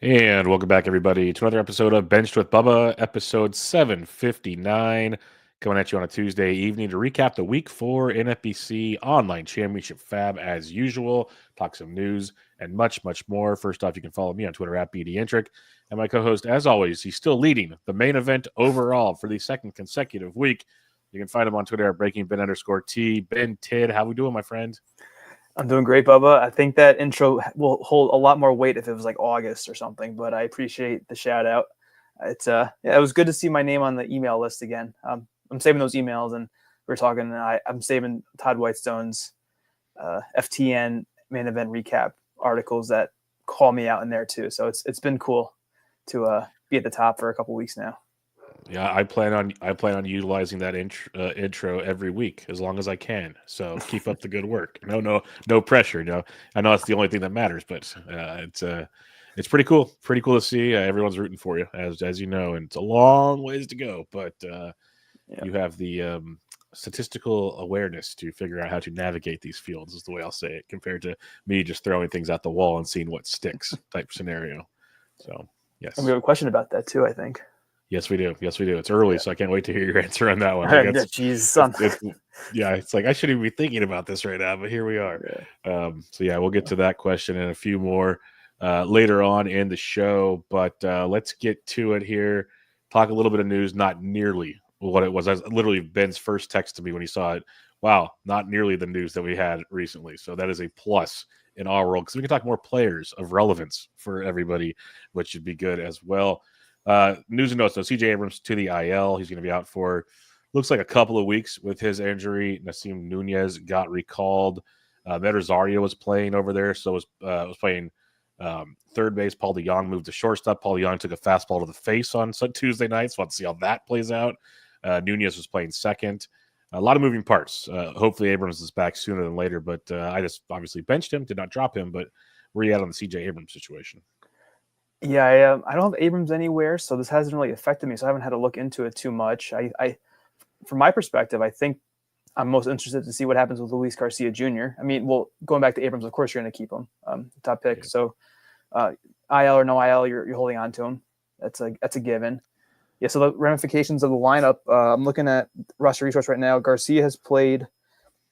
And welcome back, everybody, to another episode of Benched with Bubba, episode 759, coming at you on a Tuesday evening to recap the Week 4 NFBC Online Championship FAAB as usual, talk some news, and much, much more. First off, you can follow me on Twitter at BDintric, and my co-host, as always, he's still leading the main event overall for the second consecutive week. You can find him on Twitter at BreakingBen_T. Ben Tid, how we doing, my friend? I'm doing great, Bubba. I think that intro will hold a lot more weight if it was like August or something, but I appreciate the shout out. It was good to see my name on the email list again. I'm saving those emails, and we're talking. I'm saving Todd Whitestone's FTN main event recap articles that call me out in there too. So it's been cool to be at the top for a couple weeks now. Yeah, I plan on utilizing that intro every week as long as I can. So keep up the good work. No pressure. No, I know it's the only thing that matters, but it's pretty cool. Pretty cool to see. Everyone's rooting for you, as you know, and it's a long ways to go. But you have the statistical awareness to figure out how to navigate these fields. Is the way I'll say it, compared to me just throwing things at the wall and seeing what sticks type scenario. So yes, and we have a question about that too, I think. Yes, we do. It's early, so I can't wait to hear your answer on that one. It's like I shouldn't be thinking about this right now, but here we are. Yeah. We'll get to that question and a few more later on in the show. But let's get to it here. Talk a little bit of news, not nearly what it was. I was literally Ben's first text to me when he saw it. Wow, not nearly the news that we had recently. So that is a plus in our world because we can talk more players of relevance for everybody, which should be good as well. News and notes, though. CJ Abrams to the IL. He's going to be out for, looks like, a couple of weeks with his injury. Nasim Nunez got recalled. Med Rosario was playing over there, so was playing third base. Paul DeJong moved to shortstop. Paul DeJong took a fastball to the face on Tuesday night, so let's see how that plays out. Nunez was playing second. A lot of moving parts. Hopefully Abrams is back sooner than later, but I just obviously benched him, did not drop him, but where are you at on the CJ Abrams situation? Yeah, I don't have Abrams anywhere, so this hasn't really affected me. So I haven't had to look into it too much. From my perspective, I think I'm most interested to see what happens with Luis Garcia Jr. I mean, well, going back to Abrams, of course you're going to keep him, top pick. Yeah. So IL or no IL, you're holding on to him. That's a given. Yeah. So the ramifications of the lineup, I'm looking at roster resource right now. Garcia has played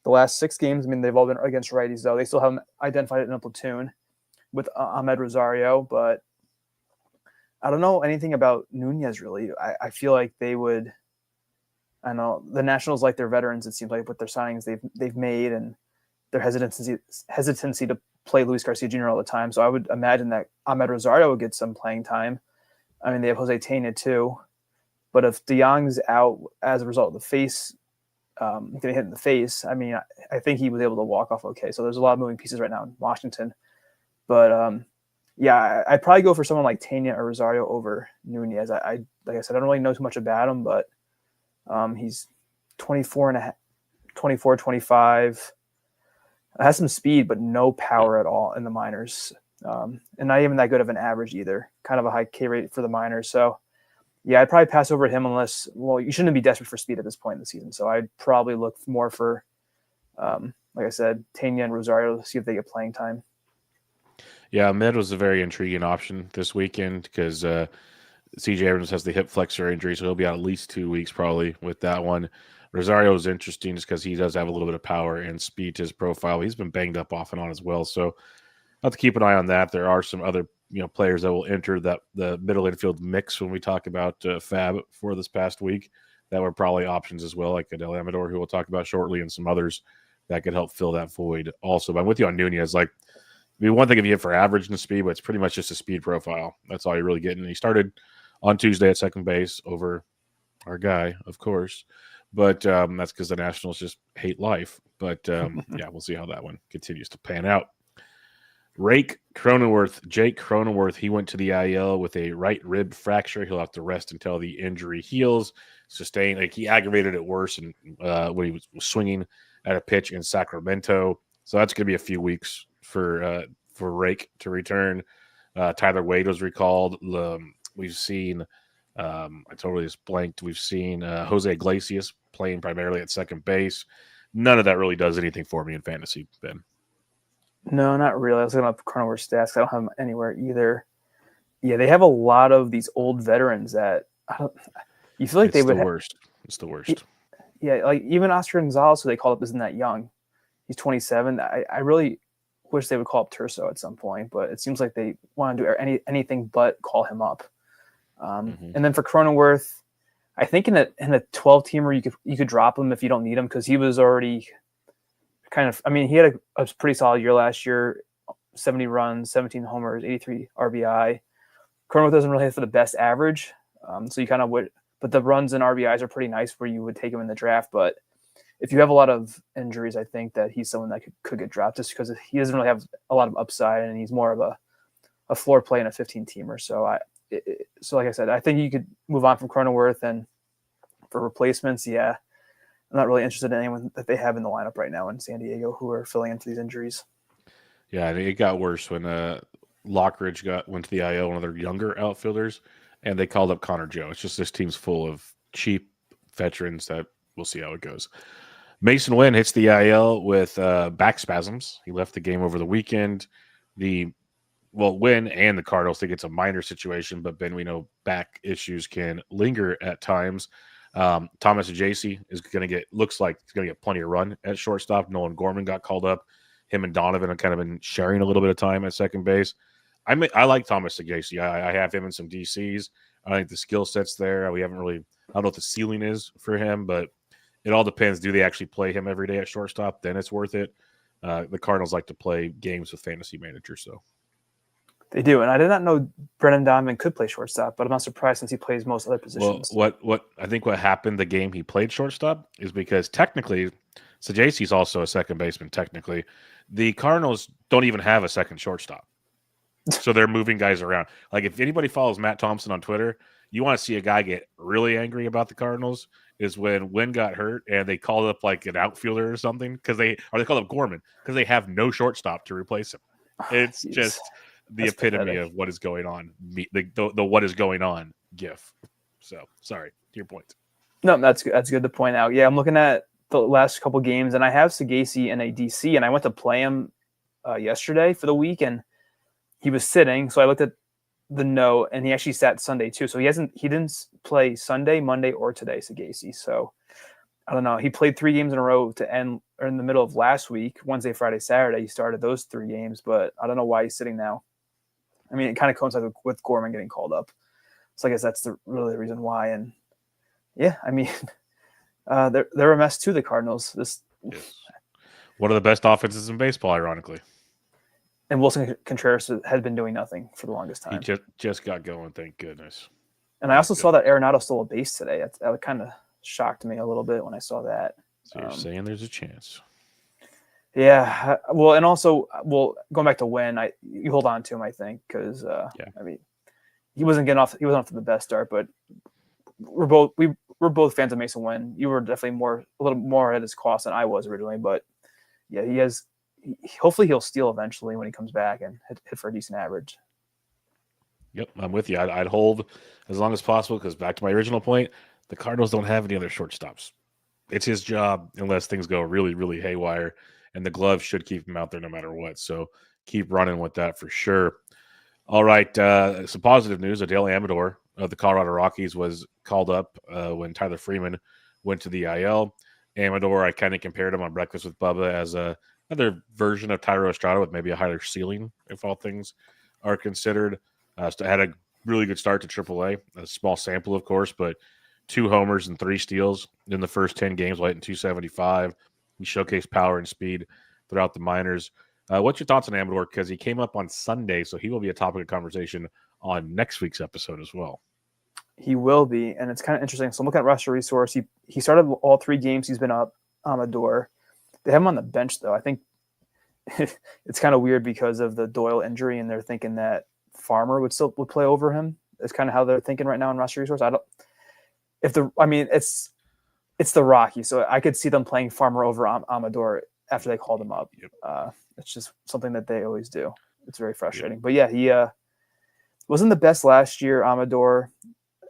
the last 6 games. I mean, they've all been against righties, though. They still haven't identified it in a platoon with Ahmed Rosario, but I don't know anything about Nunez, really. I feel like they would – I know the Nationals like their veterans, it seems like, with their signings they've made and their hesitancy to play Luis Garcia Jr. all the time. So I would imagine that Ahmed Rosario would get some playing time. I mean, they have Jose Tena too. But if DeJong's out as a result of the face, getting hit in the face, I mean, I think he was able to walk off okay. So there's a lot of moving pieces right now in Washington. But yeah, I'd probably go for someone like Tena or Rosario over Nunez. Like I said, I don't really know too much about him, but he's 24, 25. Has some speed, but no power at all in the minors. And not even that good of an average either. Kind of a high K rate for the minors. So, yeah, I'd probably pass over him unless – well, you shouldn't be desperate for speed at this point in the season. So I'd probably look more for, like I said, Tena and Rosario to see if they get playing time. Yeah, Med was a very intriguing option this weekend because CJ Abrams has the hip flexor injury, so he'll be out at least 2 weeks probably with that one. Rosario is interesting just because he does have a little bit of power and speed to his profile. He's been banged up off and on as well, so I'll have to keep an eye on that. There are some other players that will enter the middle infield mix when we talk about FAAB for this past week that were probably options as well, like Adele Amador, who we'll talk about shortly, and some others that could help fill that void also. But I'm with you on Nunez. Like, it'd be one thing if you hit for average and speed, but it's pretty much just a speed profile. That's all you're really getting. And he started on Tuesday at second base over our guy, of course. But that's because the Nationals just hate life. But, yeah, we'll see how that one continues to pan out. Jake Cronenworth, he went to the IL with a right rib fracture. He'll have to rest until the injury heals. Sustained, like he aggravated it worse and when he was swinging at a pitch in Sacramento. So that's going to be a few weeks for Rake to return. Tyler Wade was recalled. We've seen I totally just blanked. We've seen Jose Iglesias playing primarily at second base. None of that really does anything for me in fantasy, Ben. No, not really. I was looking up Cronenworth's stats. I don't have him anywhere either. Yeah, they have a lot of these old veterans that you feel like It's they the would. worst. It's the worst. Yeah, like even Oscar Gonzalez, who they called up, isn't that young. He's 27. I really wish they would call up Turso at some point, but it seems like they want to do anything but call him up. And then for Cronenworth, I think in a 12 teamer you could drop him if you don't need him because he was already kind of. I mean, he had a pretty solid year last year, 70 runs, 17 homers, 83 RBI. Cronenworth doesn't really hit for the best average, so you kind of would. But the runs and RBIs are pretty nice where you would take him in the draft. But if you have a lot of injuries, I think that he's someone that could get dropped just because he doesn't really have a lot of upside and he's more of a floor play in a 15 teamer. So so like I said, I think you could move on from Cronenworth, and for replacements, yeah, I'm not really interested in anyone that they have in the lineup right now in San Diego who are filling in for these injuries. Yeah, it got worse when Lockridge went to the IL, one of their younger outfielders, and they called up Connor Joe. It's just this team's full of cheap veterans that we'll see how it goes. Mason Wynn hits the IL with back spasms. He left the game over the weekend. Wynn and the Cardinals think it's a minor situation, but Ben, we know back issues can linger at times. Thomas Ajacey looks like he's going to get plenty of run at shortstop. Nolan Gorman got called up. Him and Donovan have kind of been sharing a little bit of time at second base. I like Thomas Ajacey. I have him in some DCs. I think the skill set's there. I don't know what the ceiling is for him, but it all depends. Do they actually play him every day at shortstop? Then it's worth it. The Cardinals like to play games with fantasy managers, so. They do, and I did not know Brennan Donovan could play shortstop, but I'm not surprised since he plays most other positions. Well, what happened the game he played shortstop is because technically, Sajayce's also a second baseman. Technically, the Cardinals don't even have a second shortstop, so they're moving guys around. Like if anybody follows Matt Thompson on Twitter, you want to see a guy get really angry about the Cardinals is when Wynn got hurt and they called up like an outfielder or something they called up Gorman because they have no shortstop to replace him. It's just the epitome of what is going on. The what is going on gif. So sorry, to your point. No, that's good to point out. Yeah, I'm looking at the last couple games, and I have Sagasi in a DC, and I went to play him yesterday for the week, and he was sitting. So I looked at the note, and he actually sat Sunday too. So he didn't play Sunday, Monday, or today, Sagasi. So I don't know. He played 3 games in a row to end or in the middle of last week, Wednesday, Friday, Saturday. He started those 3 games, but I don't know why he's sitting now. I mean, it kind of coincides with Gorman getting called up. So I guess that's really the reason why. And yeah, I mean, they're a mess too, the Cardinals. Yes. One of the best offenses in baseball, ironically. And Wilson Contreras had been doing nothing for the longest time. He just got going, thank goodness. And I also saw that Arenado stole a base today. That kind of shocked me a little bit when I saw that. So you're saying there's a chance. Yeah, well, and also, going back to Wynn, you hold on to him, I think, because I mean, he wasn't off to the best start, but we're both fans of Mason Wynn. You were definitely a little more at his cost than I was originally, but yeah, hopefully he'll steal eventually when he comes back and hit for a decent average. Yep, I'm with you. I'd hold as long as possible because back to my original point, the Cardinals don't have any other shortstops. It's his job unless things go really, really haywire. And the glove should keep him out there no matter what. So keep running with that for sure. All right. Some positive news. Adael Amador of the Colorado Rockies was called up when Tyler Freeman went to the IL. Amador, I kind of compared him on Breakfast with Bubba as another version of Tyro Estrada with maybe a higher ceiling, if all things are considered. Had a really good start to AAA. A small sample, of course, but 2 homers and 3 steals in the first 10 games, hitting 275. He showcased power and speed throughout the minors. What's your thoughts on Amador? Because he came up on Sunday, so he will be a topic of conversation on next week's episode as well. He will be, and it's kind of interesting. So I'm looking at roster resource. He started all 3 games he's been up, Amador. They have him on the bench, though. I think it's kind of weird because of the Doyle injury, and they're thinking that Farmer would play over him. It's kind of how they're thinking right now in roster resource. It's the Rockies, so I could see them playing Farmer over Amador after they called him up. Yep. It's just something that they always do. It's very frustrating. Yep. But yeah, he wasn't the best last year, Amador,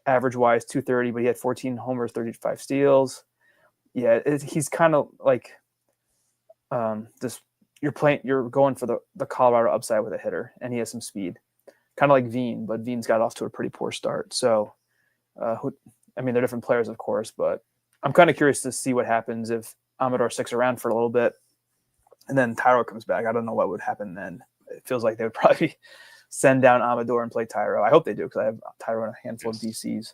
average-wise, 230, but he had 14 homers, 35 steals. Yeah, he's kind of like you're going for the Colorado upside with a hitter, and he has some speed. kind of like Veen, but Veen's got off to a pretty poor start. So, they're different players, of course, but I'm kind of curious to see what happens if Amador sticks around for a little bit and then Tyro comes back. I don't know what would happen then. It feels like they would probably send down Amador and play Tyro. I hope they do because I have Tyro and a handful of DCs.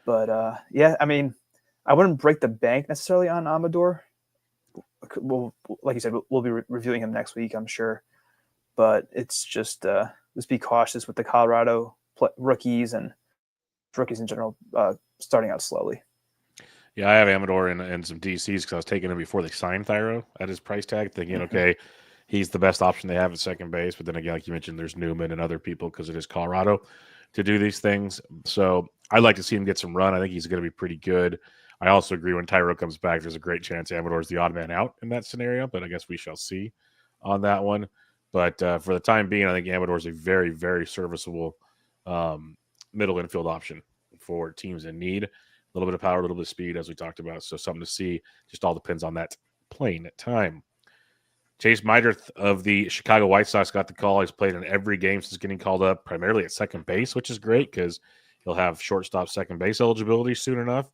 But, I wouldn't break the bank necessarily on Amador. Well, like you said, we'll be reviewing him next week, I'm sure. But it's just be cautious with the Colorado rookies and rookies in general starting out slowly. Yeah, I have Amador and some DCs because I was taking him before they signed Thyro at his price tag, thinking, okay, he's the best option they have at second base. But then again, like you mentioned, there's Newman and other people because it is Colorado to do these things. So I'd like to see him get some run. I think he's going to be pretty good. I also agree when Thyro comes back, there's a great chance Amador is the odd man out in that scenario, but I guess we shall see on that one. But for the time being, I think Amador is a very, very serviceable middle infield option for teams in need. A little bit of power, a little bit of speed, as we talked about. So something to see. Just all depends on that playing time. Chase Meidrith of the Chicago White Sox got the call. He's played in every game since getting called up, primarily at second base, which is great because he'll have shortstop second base eligibility soon enough.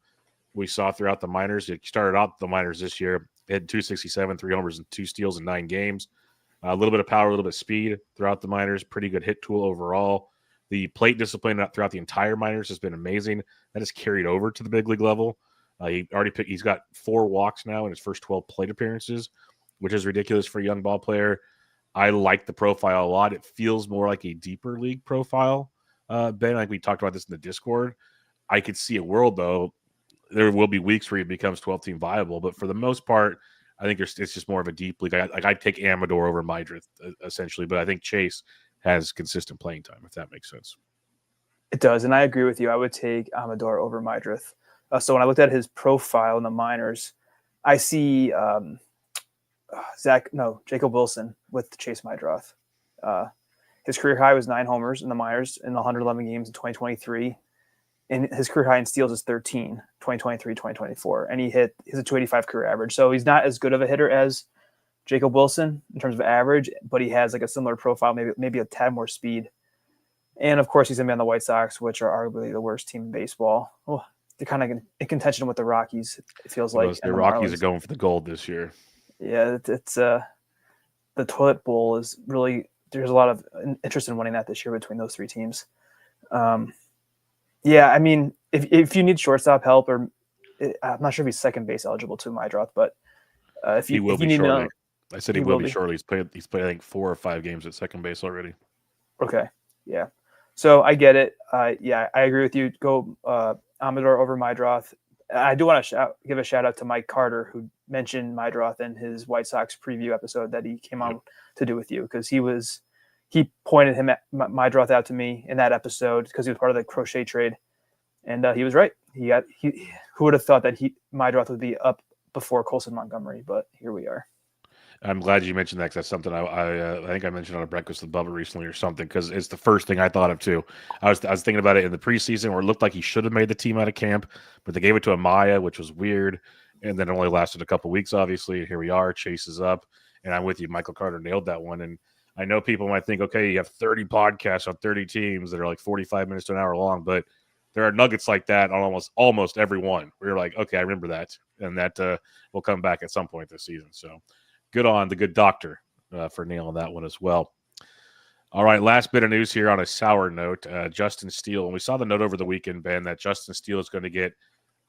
We saw throughout the minors. He started out the minors this year. He had 267, 3 homers, and 2 steals in 9 games. A little bit of power, a little bit of speed throughout the minors. Pretty good hit tool overall. The plate discipline throughout the entire minors has been amazing. That has carried over to the big league level. He's got 4 walks now in his first 12 plate appearances, which is ridiculous for a young ball player. I like the profile a lot. It feels more like a deeper league profile, Ben. Like we talked about this in the Discord. I could see a world, though, there will be weeks where he becomes 12-team viable. But for the most part, I think it's just more of a deep league. I'd take Amador over Meidrith, essentially. But I think Chase has consistent playing time, if that makes sense. It does, and I agree with you. I would take Amador over Meidrith. So when I looked at his profile in the minors, I see Jacob Wilson with Chase Meidrith. His career high was 9 homers in the minors in 111 games in 2023. And his career high in steals is 13, 2023, 2024. And he's a 285 career average. So he's not as good of a hitter as Jacob Wilson in terms of average, but he has like a similar profile, maybe a tad more speed. And of course, he's going to be on the White Sox, which are arguably the worst team in baseball. Oh, they're kind of in contention with the Rockies, it feels like. The Rockies are going for the gold this year. Yeah, it's the toilet bowl is really, there's a lot of interest in winning that this year between those 3 teams. Yeah, I mean, if you need shortstop help, or I'm not sure if he's second base eligible to Meidrith, but he will be shortly. I said he will be shortly. He's played I think 4 or 5 games at second base already. Okay, yeah. So I get it. Yeah, I agree with you. Go Amador over Meidrith. I do want to give a shout out to Mike Carter, who mentioned Meidrith in his White Sox preview episode that he came on to do with you, because he pointed Meidrith out to me in that episode because he was part of the crochet trade, and he was right. Who would have thought that Meidrith would be up before Colson Montgomery, but here we are. I'm glad you mentioned that, because that's something I think I mentioned on a Breakfast with Bubba recently or something, because it's the first thing I thought of too. I was thinking about it in the preseason where it looked like he should have made the team out of camp, but they gave it to Amaya, which was weird, and then it only lasted a couple weeks, obviously, and here we are. Chase is up, and I'm with you. Michael Carter nailed that one, and I know people might think, okay, you have 30 podcasts on 30 teams that are like 45 minutes to an hour long, but there are nuggets like that on almost every one where you're like, okay, I remember that, and that will come back at some point this season. So good on the good doctor for nailing that one as well. All right, last bit of news here on a sour note. Justin Steele, and we saw the note over the weekend, Ben, that Justin Steele is going to get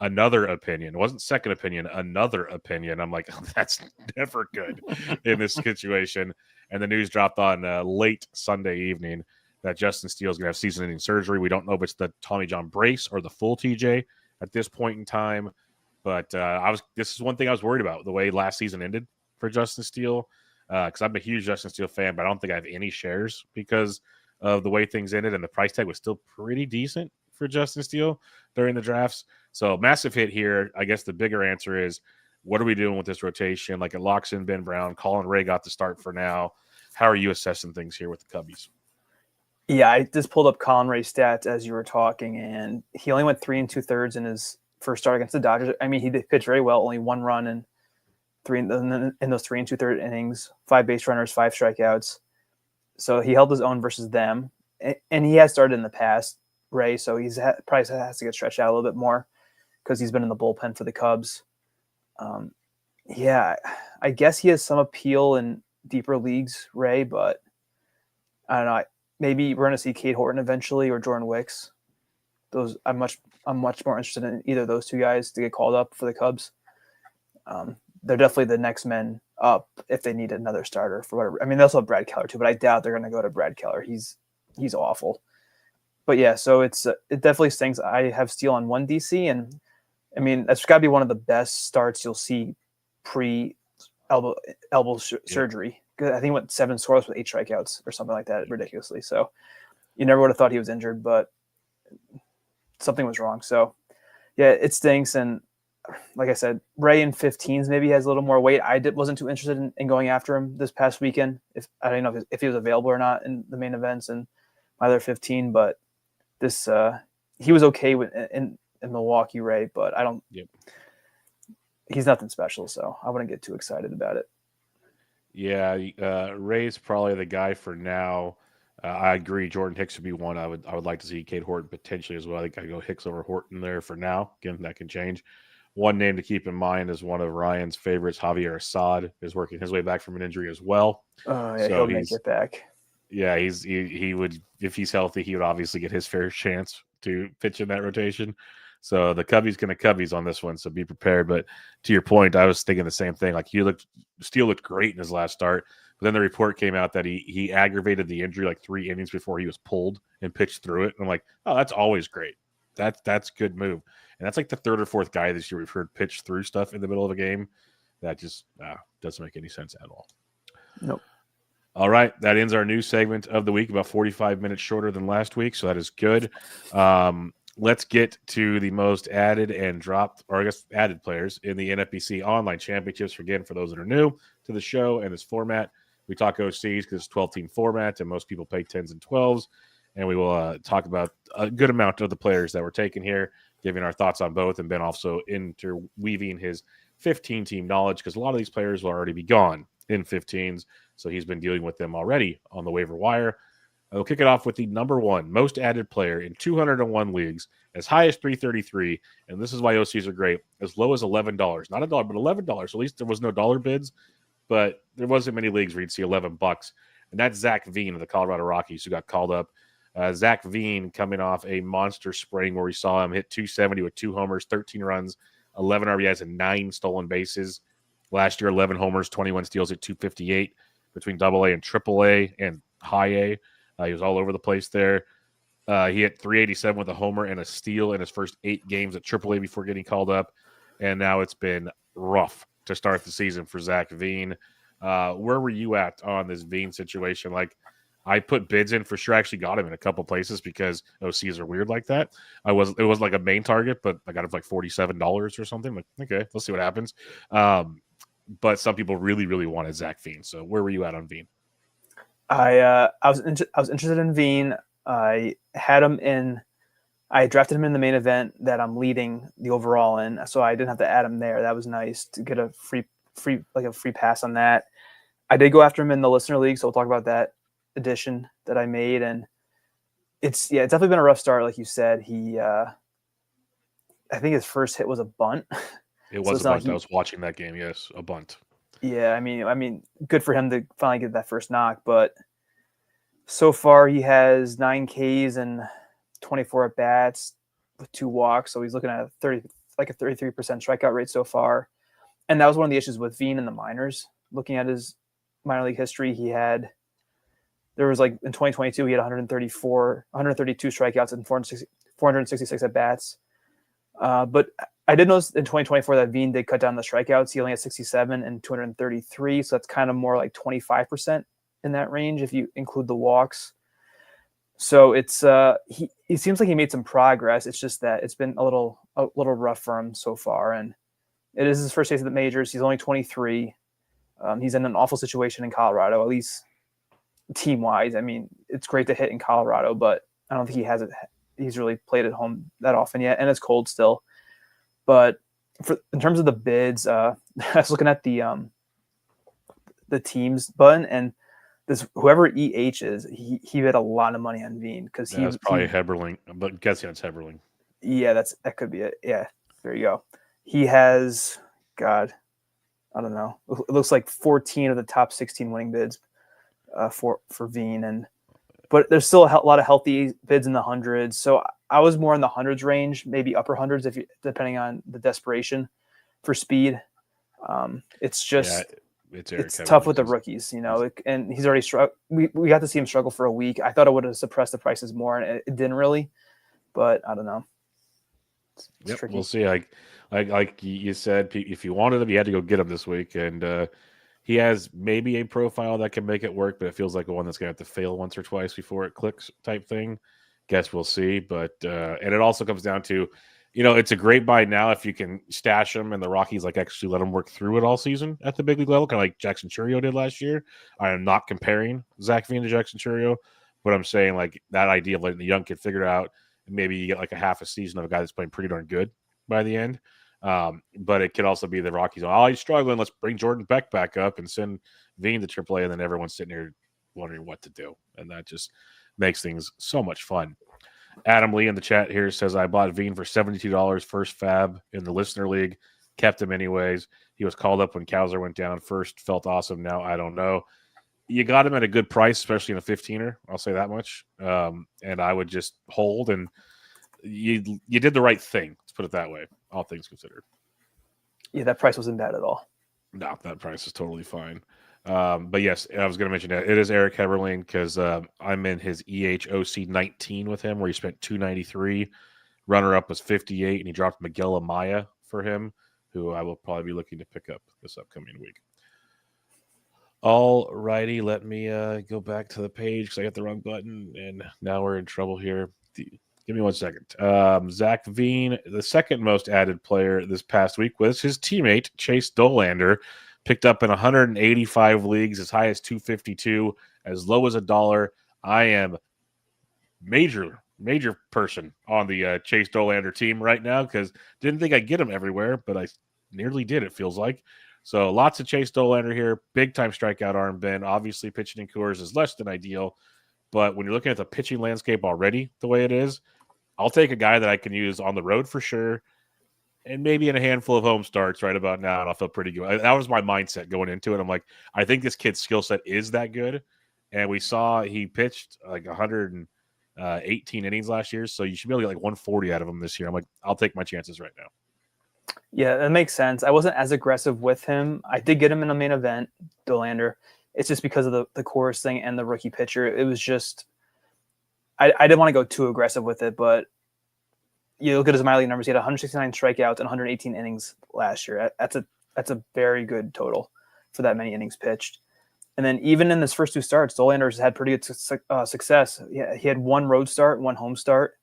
another opinion. It wasn't second opinion, another opinion. I'm like, oh, that's never good in this situation. And the news dropped on late Sunday evening that Justin Steele is going to have season-ending surgery. We don't know if it's the Tommy John brace or the full TJ at this point in time. But this is one thing I was worried about, the way last season ended for Justin Steele, because I'm a huge Justin Steele fan, but I don't think I have any shares because of the way things ended, and the price tag was still pretty decent for Justin Steele during the drafts. So massive hit here. I guess the bigger answer is, what are we doing with this rotation? Like, it locks in Ben Brown. Colin Ray got the start for now. How are you assessing things here with the Cubbies? Yeah, I just pulled up Colin Ray's stats as you were talking, and he only went 3 2/3 in his first start against the Dodgers. I mean, he did pitch very well, only 1 run in those 3 2/3 innings, 5 base runners, 5 strikeouts. So he held his own versus them. and he has started in the past, Ray. So probably has to get stretched out a little bit more because he's been in the bullpen for the Cubs. Yeah, I guess he has some appeal in deeper leagues, Ray, but I don't know. Maybe we're going to see Cade Horton eventually or Jordan Wicks. I'm much more interested in either of those two guys to get called up for the Cubs. They're definitely the next men up if they need another starter for whatever. I mean, they also have Brad Keller too, but I doubt they're going to go to Brad Keller. He's awful. But yeah, so it definitely stinks. I have Steele on 1 DC, and I mean that's got to be one of the best starts you'll see pre elbow surgery. I think he went 7 scoreless with 8 strikeouts or something like that, ridiculously. So you never would have thought he was injured, but something was wrong. So yeah, it stinks. And like I said, Ray in 15s maybe has a little more weight. I wasn't too interested in going after him this past weekend. I don't know if he was available or not in the main events and my other 15, but this he was okay in Milwaukee, Ray, but I don't. Yep. He's nothing special, so I wouldn't get too excited about it. Yeah, Ray's probably the guy for now. I agree. Jordan Hicks would be one. I would like to see Cade Horton potentially as well. I think I go Hicks over Horton there for now. Again, that can change. One name to keep in mind is one of Ryan's favorites, Javier Assad, is working his way back from an injury as well. Oh, yeah, so he'll make it back. Yeah, he would, if he's healthy, he would obviously get his fair chance to pitch in that rotation. So the Cubbies going to Cubbies on this one, so be prepared. But to your point, I was thinking the same thing. Like Steele looked great in his last start, but then the report came out that he aggravated the injury like 3 innings before he was pulled and pitched through it. And I'm like, oh, that's always great. That's a good move. And that's like the 3rd or 4th guy this year we've heard pitch through stuff in the middle of a game. That just doesn't make any sense at all. Nope. All right, that ends our new segment of the week, about 45 minutes shorter than last week, so that is good. Let's get to the most added and dropped, or I guess added players in the NFBC Online Championships. Again, for those that are new to the show and this format, we talk OCs because it's 12-team format, and most people pay 10s and 12s. And we will talk about a good amount of the players that were taken here, giving our thoughts on both, and Ben also interweaving his 15-team knowledge because a lot of these players will already be gone in 15s, so he's been dealing with them already on the waiver wire. We'll kick it off with the number 1 most added player in 201 leagues, as high as 333, and this is why OCs are great, as low as $11. Not $1, but $11. So at least there was no dollar bids, but there wasn't many leagues where you'd see $11. And that's Zac Veen of the Colorado Rockies who got called up. Zac Veen coming off a monster spring where we saw him hit 270 with 2 homers, 13 runs, 11 RBIs, and 9 stolen bases. Last year, 11 homers, 21 steals at 258 between AA and AAA and high A. He was all over the place there. He hit 387 with a homer and a steal in his first 8 games at AAA before getting called up. And now it's been rough to start the season for Zac Veen. Where were you at on this Veen situation? Like, I put bids in for sure. I actually got him in a couple places because OCs are weird like that. It was like a main target, but I got it for like $47 or something. Like, okay, let's see what happens. But some people really, really wanted Zac Veen. So where were you at on Veen? I was interested in Veen. I had him in. I drafted him in the main event that I'm leading the overall in, so I didn't have to add him there. That was nice to get a free pass on that. I did go after him in the listener league, so we'll talk about that edition that I made. And it's definitely been a rough start, like you said. I think his first hit was a bunt. It was a bunt. I was watching that game. Yes, a bunt. Yeah, I mean, good for him to finally get that first knock. But so far, he has 9 Ks and 24 at bats with 2 walks. So he's looking at a 33% strikeout rate so far. And that was one of the issues with Veen in the minors. Looking at his minor league history, there was like in 2022, he had 132 strikeouts and 466 at bats. But I did notice in 2024 that Veen did cut down the strikeouts. He only had 67 and 233. So that's kind of more like 25% in that range if you include the walks. So it's he seems like he made some progress. It's just that it's been a little rough for him so far. And it is his first taste of the majors. He's only 23. He's in an awful situation in Colorado, at least team-wise. I mean, it's great to hit in Colorado, but I don't think he's really played at home that often yet, and it's cold still. But in terms of the bids, I was looking at the teams button, and this whoever EH is, he had a lot of money on Veen because That's probably Heberling, but guessing it's Heberling. Yeah, that could be it. Yeah, there you go. He has, God, I don't know. It looks like 14 of the top 16 winning bids for Veen, but there's still a lot of healthy bids in the hundreds. So I was more in the hundreds range, maybe upper hundreds, depending on the desperation for speed. It's just it's tough with the rookies, and he's already struggled. We got to see him struggle for a week. I thought it would have suppressed the prices more, and it didn't really. But I don't know. It's tricky. We'll see. Like you said, if you wanted him, you had to go get him this week, and he has maybe a profile that can make it work, but it feels like one that's going to have to fail once or twice before it clicks type thing. Guess we'll see. But and it also comes down to, it's a great buy now if you can stash him and the Rockies actually let him work through it all season at the big league level, kind of like Jackson Chourio did last year. I am not comparing Zac Veen to Jackson Chourio, but I'm saying that idea of letting the young kid figure it out, and maybe you get a half a season of a guy that's playing pretty darn good by the end. But it could also be the Rockies. Oh, he's struggling. Let's bring Jordan Beck back up and send Veen to AAA, and then everyone's sitting here wondering what to do. And that just makes things so much fun. Adam Lee in the chat here says, I bought Veen for $72 first FAAB in the listener league. Kept him anyways. He was called up when Kowser went down first. Felt awesome. Now I don't know. You got him at a good price, especially in a 15er. I'll say that much. And I would just hold, and you did the right thing. Let's put it that way. All things considered. Yeah, that price wasn't bad at all. No, that price is totally fine. But yes, I was going to mention that it is Eric Heberling because I'm in his OC 19 with him, where he spent $293. Runner up was 58, and he dropped Miguel Amaya for him, who I will probably be looking to pick up this upcoming week. All righty, let me go back to the page because I hit the wrong button, and now we're in trouble here. Give me 1 second. Zac Veen, the second most added player this past week, was his teammate, Chase Dollander, picked up in 185 leagues, as high as 252, as low as $1. I am major person on the Chase Dollander team right now because didn't think I'd get him everywhere, but I nearly did, it feels like. So lots of Chase Dollander here. Big-time strikeout arm Ben. Obviously, pitching in Coors is less than ideal. But when you're looking at the pitching landscape already the way it is, I'll take a guy that I can use on the road for sure, and maybe in a handful of home starts right about now, and I'll feel pretty good. That was my mindset going into it. I'm like, I think this kid's skill set is that good. And we saw he pitched 118 innings last year, so you should be able to get 140 out of him this year. I'm like, I'll take my chances right now. Yeah, that makes sense. I wasn't as aggressive with him. I did get him in a main event, Dollander. It's just because of the Coors thing and the rookie pitcher. It was just I didn't want to go too aggressive with it, but you look at his minor league numbers. He had 169 strikeouts and 118 innings last year. That's a very good total for that many innings pitched. And then even in his first two starts, Dollander has had pretty good success. He had one road start, one home start.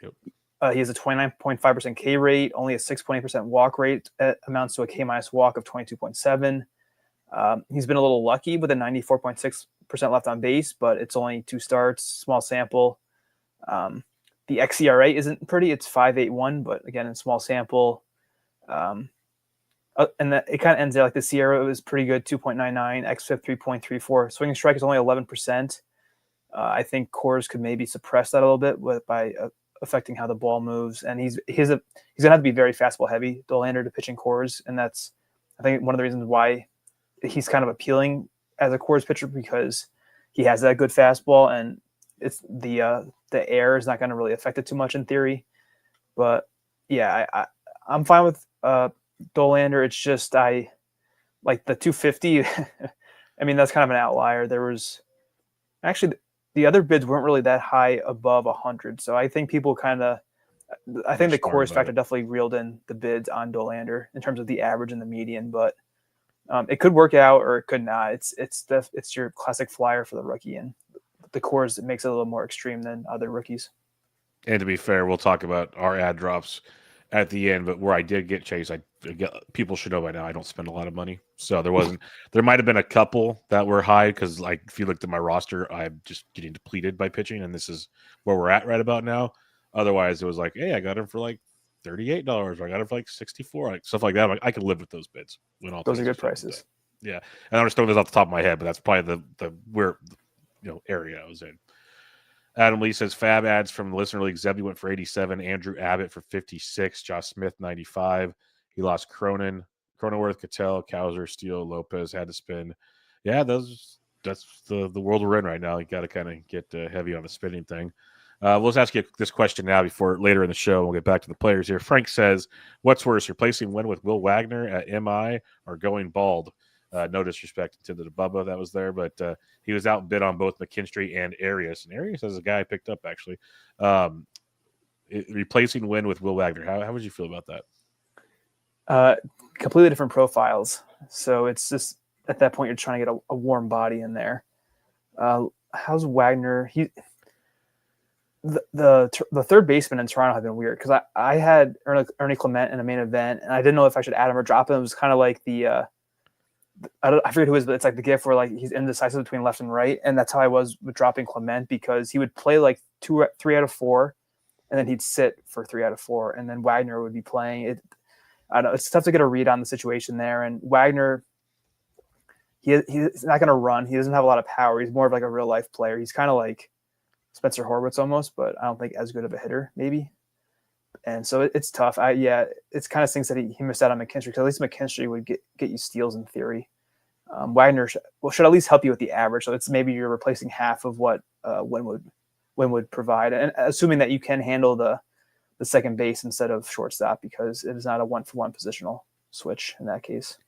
Yep. He has a 29.5% K rate, only a 6.8% walk rate. That amounts to a K- walk of 22.7. He's been a little lucky with a 94.6% left on base, but it's only 2 starts, small sample. The xERA isn't pretty. It's 5.81, but again, in small sample. And that it kind of ends there. Like the Sierra was pretty good, 2.99, xFIP 3.34. Swinging strike is only 11%. I think Coors could maybe suppress that a little bit by affecting how the ball moves. And he's gonna have to be very fastball heavy, Dollander, to pitch in Coors, and that's I think one of the reasons why he's kind of appealing as a Coors pitcher, because he has that good fastball, and it's the air is not going to really affect it too much in theory. But yeah, I'm fine with Dollander. It's just I like the 250. I mean, that's kind of an outlier. There was actually the other bids weren't really that high above 100. So I think people I think the Coors factor definitely reeled in the bids on Dollander in terms of the average and the median, but it could work out or it could not. It's your classic flyer for the rookie, and the Coors, it makes it a little more extreme than other rookies. And to be fair, we'll talk about our ad drops at the end, but where I did get Chase, people should know by now I don't spend a lot of money. So there might have been a couple that were high because, like, if you looked at my roster, I'm just getting depleted by pitching, and this is where we're at right about now. Otherwise, it was like, hey, I got him for like $38, or I got him for like $64, like stuff like that. I could live with those bids. Those are good prices. Yeah, and I just know this off the top of my head, but that's probably the where area I was in. Adam Lee says FAAB ads from the listener league. Zebby went for 87, Andrew Abbott for 56, Josh Smith 95. He lost Cronenworth, Cattell, Cowser, Steele, Lopez had to spin. Yeah, that's the world we're in right now. You got to kind of get heavy on the spinning thing. We'll just ask you this question now before later in the show. We'll get back to the players here. Frank says, what's worse, replacing Wynn with Will Wagner at MI or going bald? No disrespect to the Bubba that was there, but he was outbid on both McKinstry and Arias. And Arias is a guy I picked up, actually. Replacing Wynn with Will Wagner. How would you feel about that? Completely different profiles. So it's just at that point you're trying to get a warm body in there. How's Wagner? The third baseman in Toronto have been weird because I had Ernie Clement in a main event, and I didn't know if I should add him or drop him. It was kind of like I forget who it is, but it's like the gift where like he's indecisive between left and right, and that's how I was with dropping Clement because he would play like 3 out of 4, and then he'd sit for 3 out of 4, and then Wagner would be playing it. I don't know, it's tough to get a read on the situation there, and Wagner, he's not going to run. He doesn't have a lot of power. He's more of like a real life player. He's kind of like Spencer Horwitz almost, but I don't think as good of a hitter maybe. And so it's tough. It's kind of things that he missed out on McKinstry because at least McKinstry would get you steals in theory. Wagner should at least help you with the average. So it's maybe you're replacing half of what Wynn would provide, and assuming that you can handle the second base instead of shortstop because it is not a 1-for-1 positional switch in that case.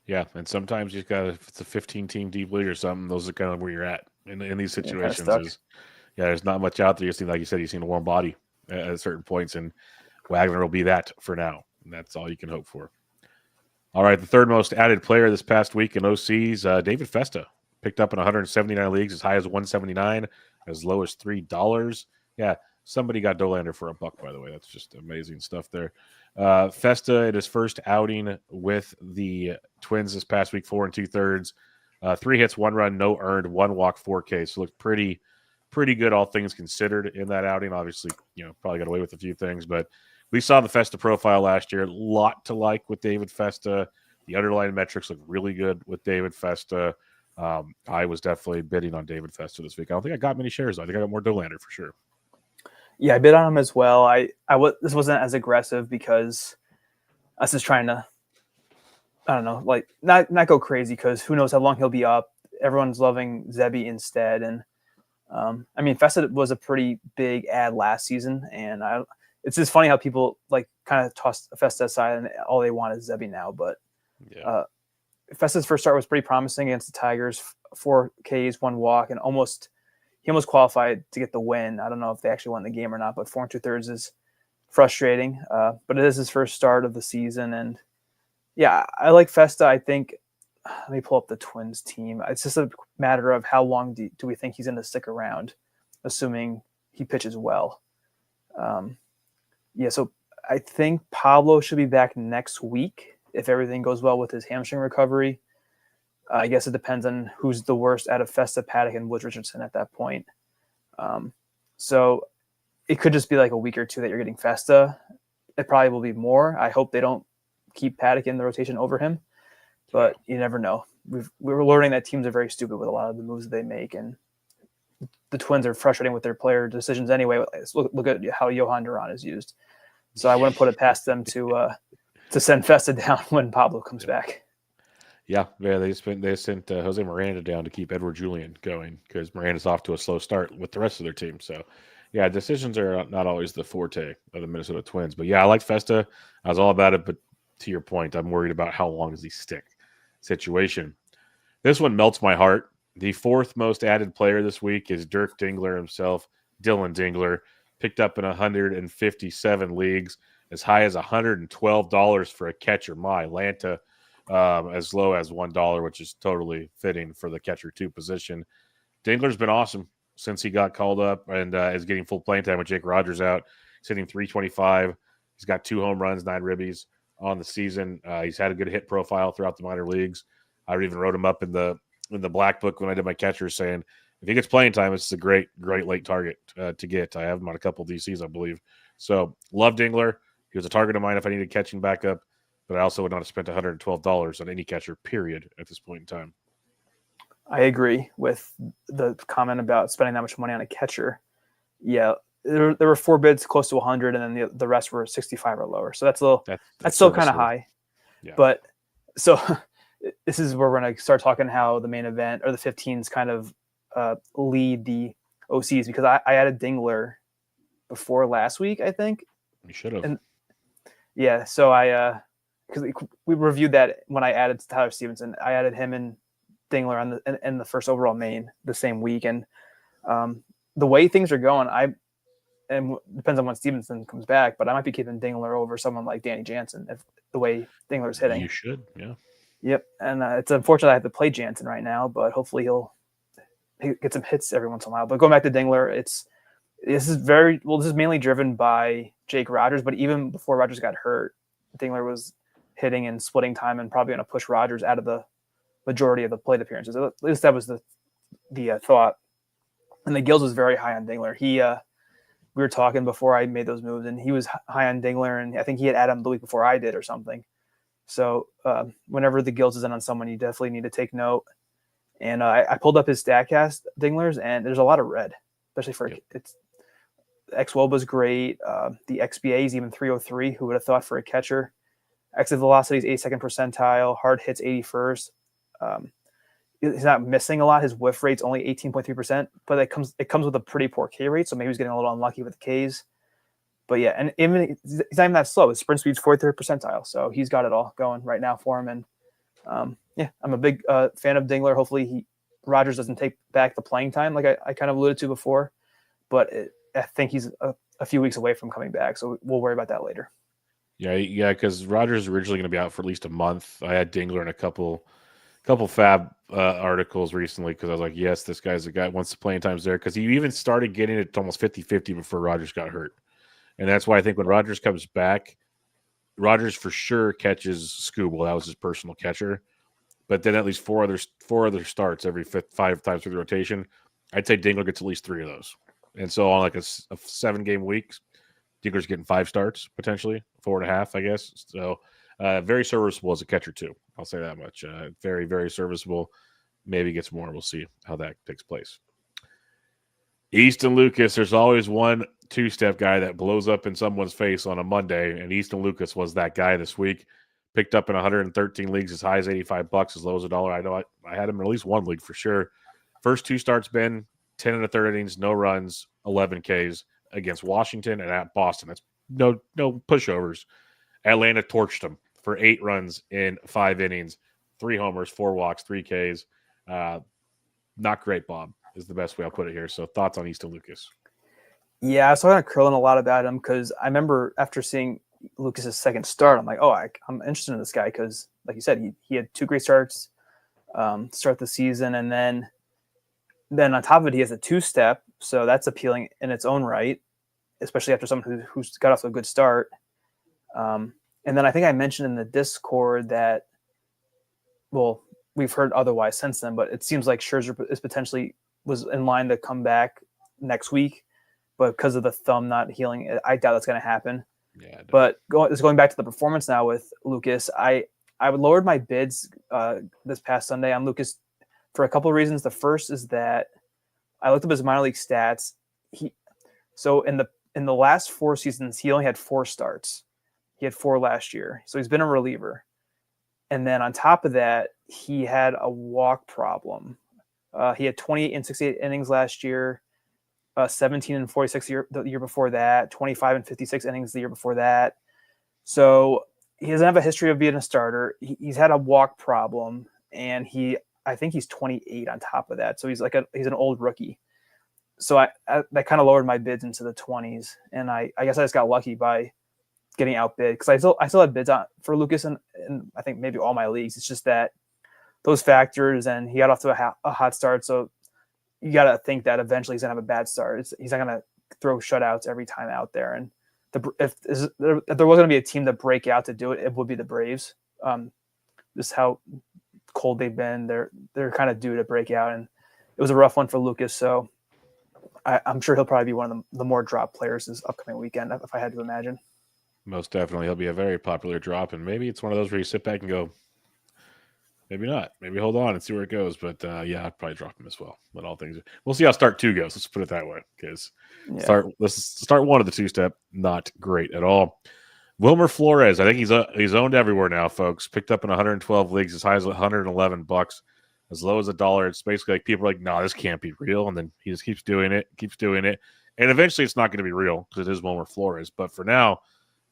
Yeah, and sometimes you've got if it's a 15-team deep league or something, those are kind of where you're at in these situations. There's not much out there. You seem like you said, you've seen a warm body at certain points, and Wagner will be that for now. And that's all you can hope for. All right, the third most added player this past week in OCs, David Festa, picked up in 179 leagues, as high as 179, as low as $3. Yeah, somebody got Dollander for $1, by the way. That's just amazing stuff there. Festa, in his first outing with the Twins this past week, 4 2/3, 3 hits, 1 run, no earned, 1 walk, 4 Ks. So looked pretty good, all things considered, in that outing. Obviously, probably got away with a few things, but we saw the Festa profile last year. A lot to like with David Festa. The underlying metrics look really good with David Festa. I was definitely bidding on David Festa this week. I don't think I got many shares. I think I got more Dollander for sure. Yeah, I bid on him as well. This wasn't as aggressive because I was just trying to, I don't know, like not go crazy because who knows how long he'll be up. Everyone's loving Zebby instead, and I mean, Festa was a pretty big ad last season, and it's just funny how people like kind of toss Festa aside and all they want is Zebby now. But Festa's first start was pretty promising against the Tigers, 4 Ks, 1 walk, and he almost qualified to get the win. I don't know if they actually won the game or not, but 4 2/3 is frustrating. But it is his first start of the season, and yeah, I like Festa. I think. Let me pull up the Twins team. It's just a matter of how long do we think he's going to stick around, assuming he pitches well. So I think Pablo should be back next week if everything goes well with his hamstring recovery. I guess it depends on who's the worst out of Festa, Paddock, and Woods Richardson at that point. So it could just be like a week or two that you're getting Festa. It probably will be more. I hope they don't keep Paddock in the rotation over him. But you never know. We're learning that teams are very stupid with a lot of the moves they make, and the Twins are frustrating with their player decisions anyway. Look at how Johan Duran is used. So I wouldn't put it past them to send Festa down when Pablo comes back. Yeah, they sent Jose Miranda down to keep Edward Julian going because Miranda's off to a slow start with the rest of their team. So, yeah, decisions are not always the forte of the Minnesota Twins. But, yeah, I like Festa. I was all about it, but to your point, I'm worried about how long does he stick situation. This one melts my heart. The fourth most added player this week is Dirk Dingler himself, Dillon Dingler, picked up in 157 leagues, as high as $112 for a catcher. My Lanta, as low as $1, which is totally fitting for the catcher 2 position. Dingler's been awesome since he got called up and is getting full playing time with Jake Rogers out. He's hitting .325. He's got 2 home runs, 9 ribbies on the season. He's had a good hit profile throughout the minor leagues. I even wrote him up in the black book when I did my catchers, saying if he gets playing time, it's a great late target to get. I have him on a couple of DCs, I believe. So love Dingler. He was a target of mine if I needed catching backup. but I also would not have spent $112 on any catcher, period, at this point in time. I agree with the comment about spending that much money on a catcher. Yeah, there were 4 bids close to 100, and then the rest were 65 or lower. So that's a little that's still kind of high. Yeah. But so this is where we're going to start talking how the main event or the 15s kind of lead the OCs, because I added Dingler before last week, I think. You should have. And yeah, so because we reviewed that when I added Tyler Stevenson, I added him and Dingler on in the first overall main the same week, and the way things are going, and depends on when Stevenson comes back, but I might be keeping Dingler over someone like Danny Jansen if the way Dingler's hitting. You should, yeah. Yep, and it's unfortunate I have to play Jansen right now, but hopefully he'll get some hits every once in a while. But going back to Dingler, this is mainly driven by Jake Rogers, but even before Rogers got hurt, Dingler was hitting and splitting time and probably going to push Rogers out of the majority of the plate appearances. At least that was the thought. And the Gills was very high on Dingler. We were talking before I made those moves, and he was high on Dingler, and I think he had Adam the week before I did or something. So whenever the Gills is in on someone, you definitely need to take note. And I pulled up his StatCast Dinglers, and there's a lot of red, especially for it's XWOB was great. The XBA is even 303. Who would have thought for a catcher? Exit velocity is 82nd percentile. Hard hits 81st. He's not missing a lot. His whiff rate's only 18.3%, but it comes with a pretty poor K rate, so maybe he's getting a little unlucky with the Ks. But yeah, and even he's not even that slow. His sprint speed's 43rd percentile, so he's got it all going right now for him. And yeah, I'm a big fan of Dingler. Hopefully Rogers doesn't take back the playing time like I kind of alluded to before, but I think he's a few weeks away from coming back, so we'll worry about that later. Yeah, because Rogers is originally going to be out for at least a month. I had Dingler in a couple FAAB articles recently because I was like, yes, this guy's a guy once the playing time's there, because he even started getting it to almost 50-50 before Rogers got hurt. And that's why I think when Rogers comes back, Rogers for sure catches Scooble. That was his personal catcher. But then at least four other starts every 5 times through the rotation. I'd say Dingler gets at least 3 of those. And so on like a 7-game week, Dingler's getting 5 starts, potentially 4.5, I guess. So very serviceable as a catcher too. I'll say that much. Very, very serviceable. Maybe gets more. We'll see how that takes place. Easton Lucas, there's always one 2-step guy that blows up in someone's face on a Monday, and Easton Lucas was that guy this week. Picked up in 113 leagues, as high as $85, as low as $1. I know I had him in at least one league for sure. First 2 starts been 10 1/3 innings, no runs, 11 Ks against Washington and at Boston. That's no pushovers. Atlanta torched him for 8 runs in 5 innings, 3 homers, 4 walks, 3 Ks. Not great, Bob, is the best way I'll put it here. So thoughts on Easton Lucas? Yeah, I was talking to Curlin a lot about him because I remember after seeing Lucas's second start, I'm like, I'm interested in this guy because, like you said, he had 2 great starts to start the season, and then on top of it, he has a 2-step, so that's appealing in its own right, especially after someone who's got off to a good start. And then I think I mentioned in the Discord that, well, we've heard otherwise since then, but it seems like Scherzer was in line to come back next week, but because of the thumb not healing, I doubt that's going to happen. Yeah. But going back to the performance now with Lucas, I lowered my bids this past Sunday on Lucas for a couple of reasons. The first is that I looked up his minor league stats. So in the last 4 seasons, he only had 4 starts. He had 4 last year, so he's been a reliever. And then on top of that, he had a walk problem. He had 28 and 68 innings last year, 17 and 46 the year before that, 25 and 56 innings the year before that. So he doesn't have a history of being a starter. He's had a walk problem, and I think he's 28 on top of that. So he's he's an old rookie. So that kind of lowered my bids into the 20s, and I guess I just got lucky by getting outbid because I still had bids on for Lucas and I think maybe all my leagues. It's just that those factors, and he got off to a hot start, so you got to think that eventually he's gonna have a bad start. He's not gonna throw shutouts every time out there. And if there was gonna be a team to break out to do it, it would be the Braves. Just how cold they've been, they're kind of due to break out, and it was a rough one for Lucas. So I'm sure he'll probably be one of the more dropped players this upcoming weekend, if I had to imagine. Most definitely. He'll be a very popular drop, and maybe it's one of those where you sit back and go, maybe not. Maybe hold on and see where it goes. But yeah, I'd probably drop him as well. But all things, we'll see how start 2 goes. Let's put it that way. Because let's start 1 of the 2-step, not great at all. Wilmer Flores, I think he's owned everywhere now, folks. Picked up in 112 leagues, as high as $111, as low as $1. It's basically like people are like, no, this can't be real. And then he just keeps doing it. And eventually it's not going to be real because it is Wilmer Flores. But for now,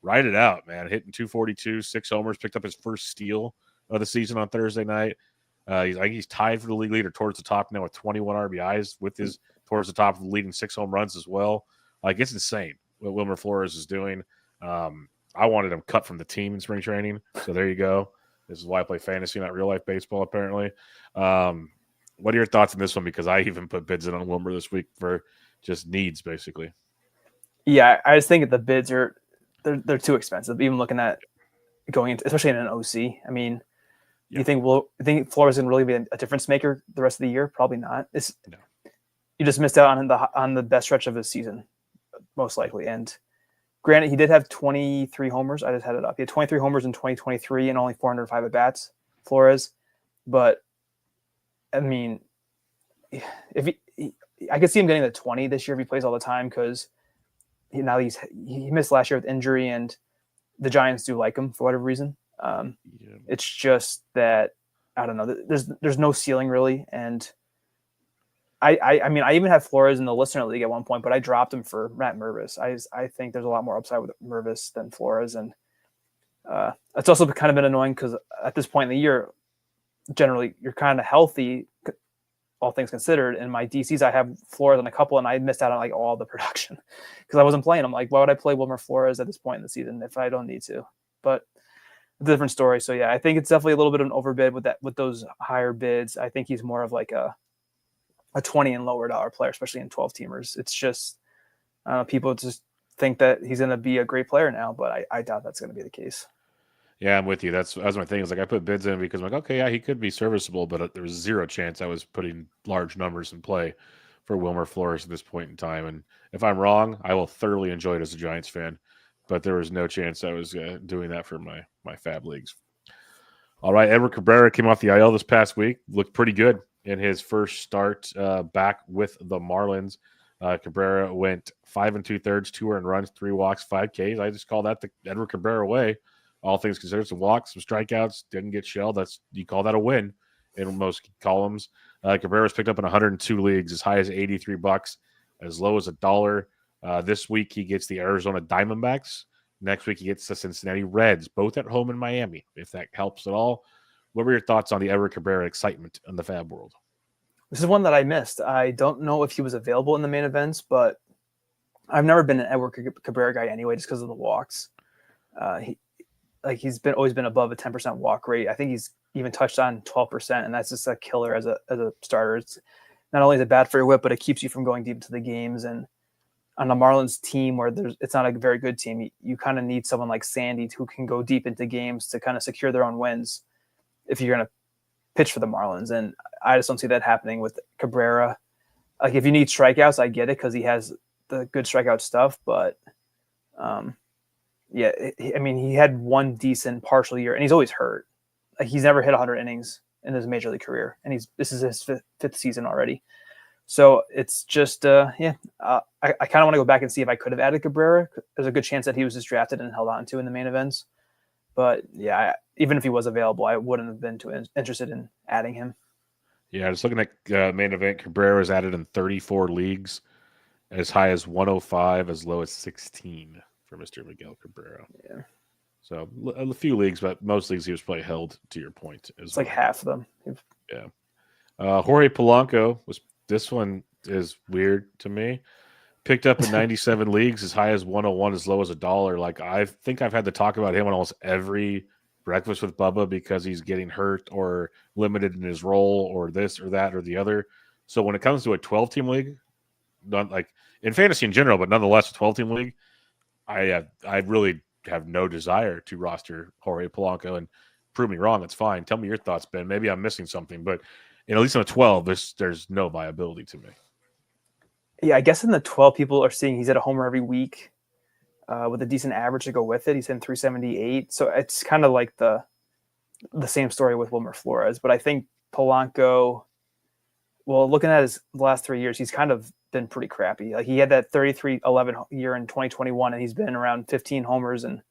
ride it out, man. Hitting 242, 6 homers, picked up his first steal of the season on Thursday night. I think he's tied for the league leader towards the top now with 21 RBIs, with his towards the top of the leading 6 home runs as well. Like, it's insane what Wilmer Flores is doing. I wanted him cut from the team in spring training, so there you go. This is why I play fantasy, not real life baseball, apparently. What are your thoughts on this one? Because I even put bids in on Wilmer this week for just needs, basically. Yeah, I just think the bids are they're too expensive. Even looking at going into, especially in an OC. I mean, you think Flores can really be a difference maker the rest of the year? Probably not. No. You just missed out on the best stretch of his season, most likely. And granted, he did have 23 homers. I just had it up. He had 23 homers in 2023 and only 405 at bats, Flores. But I mean, I could see him getting the 20 this year if he plays all the time, because he missed last year with injury, and the Giants do like him for whatever reason. It's just that I don't know. There's no ceiling really, and I mean, I even had Flores in the listener league at one point, but I dropped him for Matt Mervis. I think there's a lot more upside with Mervis than Flores, and it's also kind of been annoying because at this point in the year, generally you're kind of healthy, all things considered. In my DCs, I have Flores on a couple, and I missed out on like all the production because I wasn't playing. I'm like, why would I play Wilmer Flores at this point in the season if I don't need to? But it's a different story. So yeah, I think it's definitely a little bit of an overbid with those higher bids. I think he's more of like a 20 and lower dollar player, especially in 12 teamers. It's just, people just think that he's going to be a great player now, but I doubt that's going to be the case. Yeah, I'm with you. That's my thing. Is like I put bids in because I'm like, okay, yeah, he could be serviceable, but there was zero chance I was putting large numbers in play for Wilmer Flores at this point in time. And if I'm wrong, I will thoroughly enjoy it as a Giants fan, but there was no chance I was doing that for my FAAB leagues. All right, Edward Cabrera came off the IL this past week. Looked pretty good in his first start back with the Marlins. Cabrera went 5 2/3, 2 earned runs, 3 walks, 5 Ks. I just call that the Edward Cabrera way. All things considered, some walks, some strikeouts, didn't get shelled. You call that a win in most columns. Cabrera's picked up in 102 leagues, as high as $83, as low as $1. This week he gets the Arizona Diamondbacks. Next week he gets the Cincinnati Reds, both at home in Miami, if that helps at all. What were your thoughts on the Edward Cabrera excitement in the FAAB world? This is one that I missed. I don't know if he was available in the main events, but I've never been an Edward Cabrera guy anyway, just because of the walks. He's always been above a 10% walk rate. I think he's even touched on 12%, and that's just a killer as a starter. It's not only is it bad for your whip, but it keeps you from going deep into the games. And on the Marlins team, where it's not a very good team, you kind of need someone like Sandy who can go deep into games to kind of secure their own wins if you're going to pitch for the Marlins. And I just don't see that happening with Cabrera. Like, if you need strikeouts, I get it because he has the good strikeout stuff, but yeah, I mean, he had one decent partial year, and he's always hurt. Like, he's never hit 100 innings in his major league career, and this is his fifth season already. So it's just, I kind of want to go back and see if I could have added Cabrera. There's a good chance that he was just drafted and held on to in the main events. But yeah, even if he was available, I wouldn't have been too interested in adding him. Yeah, just looking at main event, Cabrera was added in 34 leagues, as high as 105, as low as 16 for Mr. Miguel Cabrera. Yeah. So a few leagues, but most leagues he was probably held, to your point. It's like half of them. Yeah. Jorge Polanco this one is weird to me. Picked up in 97 leagues, as high as 101, as low as $1. Like, I think I've had to talk about him on almost every Breakfast with Bubba because he's getting hurt or limited in his role or this or that or the other. So when it comes to a 12-team league, not like in fantasy in general, but nonetheless a 12-team league, I really have no desire to roster Jorge Polanco. And prove me wrong, that's fine. Tell me your thoughts, Ben. Maybe I'm missing something, but at least in a 12, there's no viability to me. Yeah, I guess in the 12, people are seeing he's at a homer every week. with a decent average to go with it. He's in 378. So it's kind of like the same story with Wilmer Flores. But I think Polanco, well, looking at the last 3 years, he's kind of been pretty crappy. Like he had that 33-11 year in 2021, and he's been around 15 homers and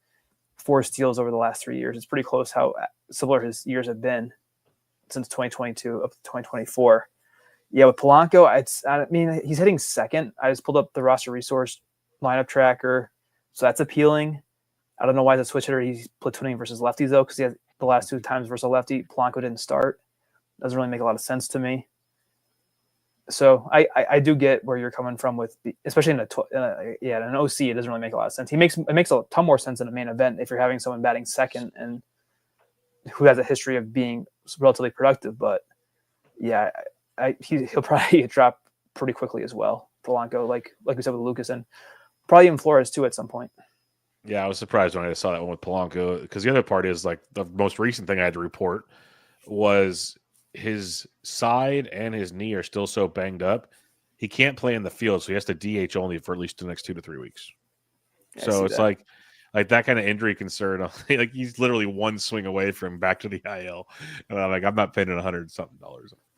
4 steals over the last 3 years. It's pretty close how similar his years have been since 2022 up to 2024. Yeah, with Polanco, I mean, he's hitting second. I just pulled up the roster resource lineup tracker, so that's appealing. I don't know why he's a switch hitter. He's platooning versus lefties, though, because he has the last 2 times versus a lefty. Polanco didn't start. Doesn't really make a lot of sense to me. So I do get where you're coming from with, especially in an OC, it doesn't really make a lot of sense. It makes a ton more sense in a main event if you're having someone batting second and who has a history of being relatively productive. But yeah, he'll probably drop pretty quickly as well. Polanco, like we said with Lucas, and probably even Flores too at some point. Yeah, I was surprised when I saw that one with Polanco, because the other part is like the most recent thing I had to report was his side and his knee are still so banged up, he can't play in the field, so he has to DH only for at least the next 2 to 3 weeks. Yeah, so it's like that kind of injury concern. Like he's literally one swing away from back to the IL, and I'm like, I'm not paying $100-something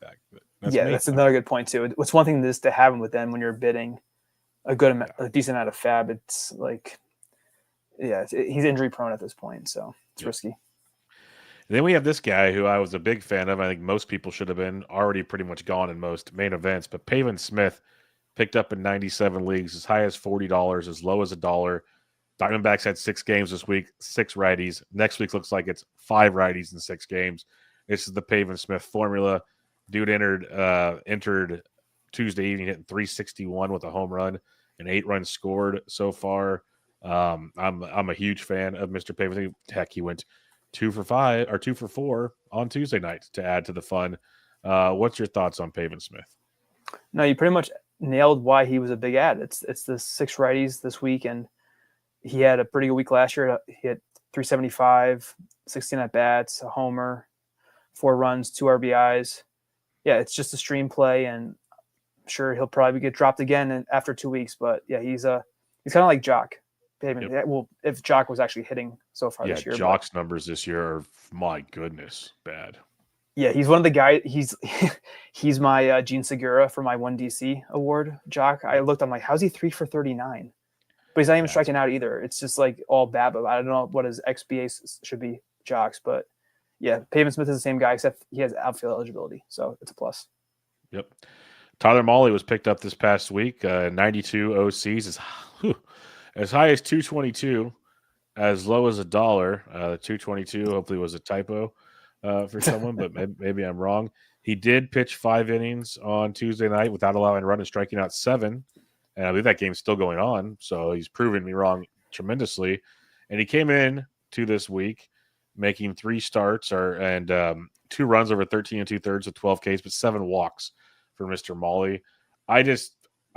back. That's another good point too. It's one thing this to have him with them when you're bidding a decent amount of FAAB. It's like, yeah, he's injury prone at this point, so it's risky. And then we have this guy who I was a big fan of. I think most people should have been already pretty much gone in most main events. But Pavin Smith picked up in 97 leagues, as high as $40, as low as $1. Diamondbacks had 6 games this week, 6 righties. Next week looks like it's 5 righties in 6 games. This is the Pavin Smith formula. Dude entered Tuesday evening, hitting 361 with a home run and 8 runs scored so far. I'm a huge fan of Mr. Pavin. Heck, he went 2 for 5 or 2 for 4 on Tuesday night to add to the fun. What's your thoughts on Pavin Smith? No, you pretty much nailed why he was a big ad. It's the 6 righties this week, and he had a pretty good week last year. He hit 375, 16 at bats, a homer, 4 runs, 2 RBIs. Yeah, it's just a stream play, and I'm sure he'll probably get dropped again after 2 weeks. But yeah, he's kind of like Jock. Yep. Well, if Jock was actually hitting so far this year. Jock's numbers this year are, my goodness, bad. Yeah, he's one of the guys. He's my Gene Segura for my 1DC award. Jock, I looked. I'm like, how's he 3 for 39? But he's not even striking out either. It's just like all BABA. I don't know what his XBA should be, Jock's, but yeah, Pavin Smith is the same guy, except he has outfield eligibility, so it's a plus. Yep. Tyler Mahle was picked up this past week. 92 OCs as high as 222, as low as $1. 222 hopefully was a typo for someone, but maybe I'm wrong. He did pitch 5 innings on Tuesday night without allowing a run and striking out 7. And I believe that game's still going on, so he's proven me wrong tremendously. And he came in to this week making 3 starts and 2 runs over 13 2/3 with 12 Ks, but 7 walks for Mr. Mahle. I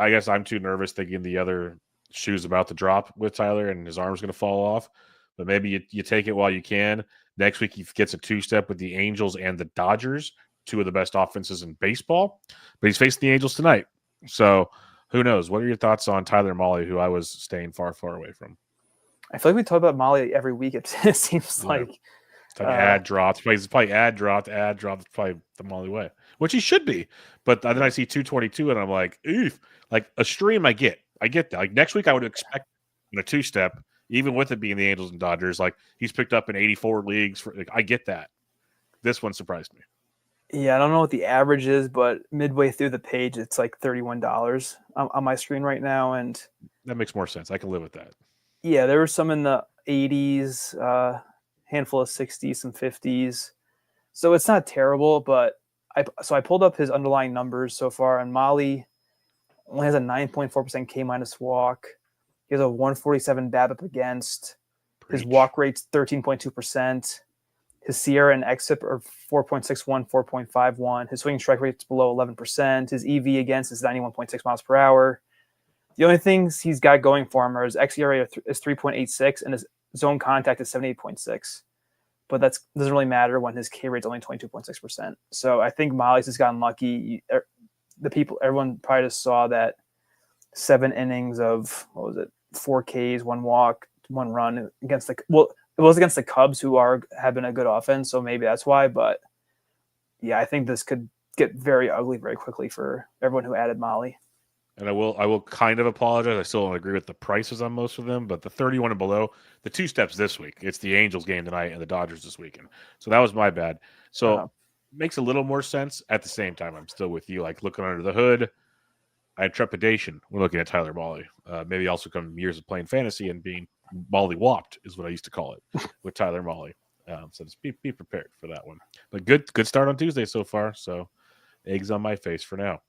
guess I'm too nervous thinking the other shoe's about to drop with Tyler and his arm's going to fall off. But maybe you take it while you can. Next week he gets a 2-step with the Angels and the Dodgers, 2 of the best offenses in baseball. But he's facing the Angels tonight. So who knows? What are your thoughts on Tyler Mahle, who I was staying far, far away from? I feel like we talk about Mahle every week. It seems like it's like ad dropped. It's probably ad dropped. It's probably the Mahle way, which he should be. But then I see 222 and I'm like, oof. Like a stream, I get that. Like next week, I would expect a 2-step, even with it being the Angels and Dodgers. Like he's picked up in 84 leagues. I get that. This one surprised me. Yeah, I don't know what the average is, but midway through the page, it's like $31 on my screen right now, and that makes more sense. I can live with that. Yeah, there were some in the 80s, handful of 60s, some 50s. So it's not terrible, but I pulled up his underlying numbers so far, and Mahle only has a 9.4% K- walk. He has a 147 BABIP against. His walk rate's 13.2%. His Sierra and XFIP are 4.61, 4.51. His swinging strike rate's below 11%. His EV against is 91.6 miles per hour. The only things he's got going for him are his xERA is 3.86 and his zone contact is 78.6. But that doesn't really matter when his K rate's only 22.6%. So I think Mahle's has gotten lucky. Everyone probably just saw that 7 innings of, 4 Ks, 1 walk, 1 run against it was against the Cubs, who have been a good offense, so maybe that's why. But yeah, I think this could get very ugly very quickly for everyone who added Molly. And I will kind of apologize. I still don't agree with the prices on most of them, but the 31 and below, the 2 steps this week. It's the Angels game tonight and the Dodgers this weekend. So that was my bad. So makes a little more sense. At the same time, I'm still with you. Like looking under the hood, I had trepidation when looking at Tyler Molly. Maybe also come years of playing fantasy and being Molly whopped is what I used to call it with Tyler Molly. So just be prepared for that one. But good start on Tuesday so far. So eggs on my face for now.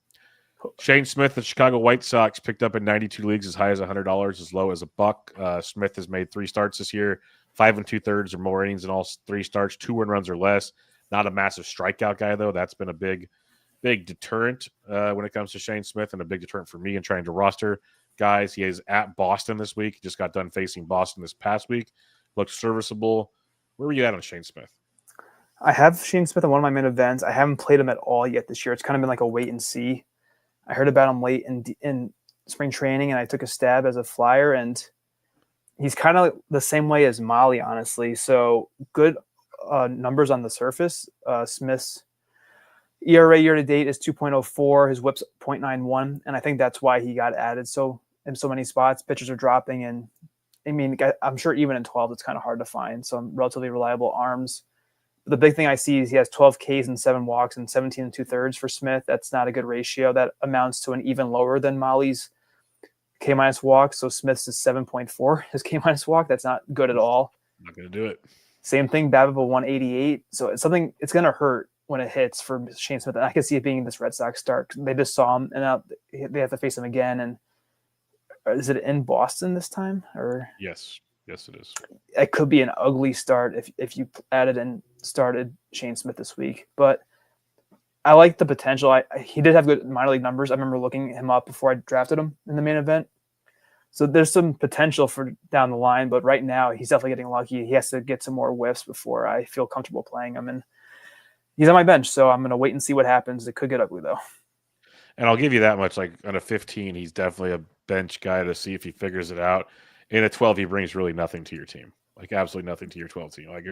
Shane Smith, the Chicago White Sox, picked up in 92 leagues as high as $100, as low as $1. Smith has made 3 starts this year, 5 2/3 or more innings in all 3 starts, 2 earned runs or less. Not a massive strikeout guy, though. That's been a big deterrent when it comes to Shane Smith, and a big deterrent for me in trying to roster guys. He is at Boston this week. He just got done facing Boston this past week. Looked serviceable. Where were you at on Shane Smith? I have Shane Smith in one of my main events. I haven't played him at all yet this year. It's kind of been like a wait and see. I heard about him late in spring training, and I took a stab as a flyer, and he's kind of the same way as Molly, honestly. So good numbers on the surface. Smith's ERA year to date is 2.04. His WHIP's 0.91, and I think that's why he got added in so many spots. Pitchers are dropping, and I mean, I'm sure even in 12, it's kind of hard to find some relatively reliable arms. The big thing I see is he has 12 Ks and 7 walks and 17 2/3 for Smith. That's not a good ratio. That amounts to an even lower than Molly's K minus walk. So Smith's is 7.4. His K minus walk. That's not good at all. Not going to do it. Same thing, BABIP 188. So it's going to hurt when it hits for Shane Smith. And I can see it being this Red Sox start. They just saw him, and now they have to face him again. And is it in Boston this time? Or yes, it is. It could be an ugly start if you added and started Shane Smith this week. But I like the potential. He did have good minor league numbers. I remember looking him up before I drafted him in the main event. So there's some potential for down the line, but right now he's definitely getting lucky. He has to get some more whiffs before I feel comfortable playing him. And he's on my bench, so I'm going to wait and see what happens. It could get ugly, though. And I'll give you that much. Like on a 15, he's definitely a bench guy to see if he figures it out. In a 12, he brings really nothing to your team. Like absolutely nothing to your 12 team. Like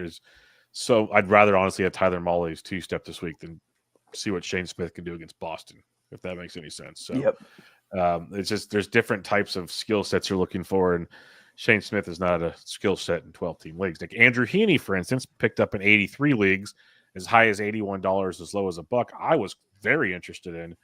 so I'd rather honestly have Tyler Molly's 2-step this week than see what Shane Smith can do against Boston, if that makes any sense. So yep. It's just there's different types of skill sets you're looking for, and Shane Smith is not a skill set in 12-team leagues. Like Andrew Heaney, for instance, picked up in 83 leagues, as high as $81, as low as $1. I was very interested in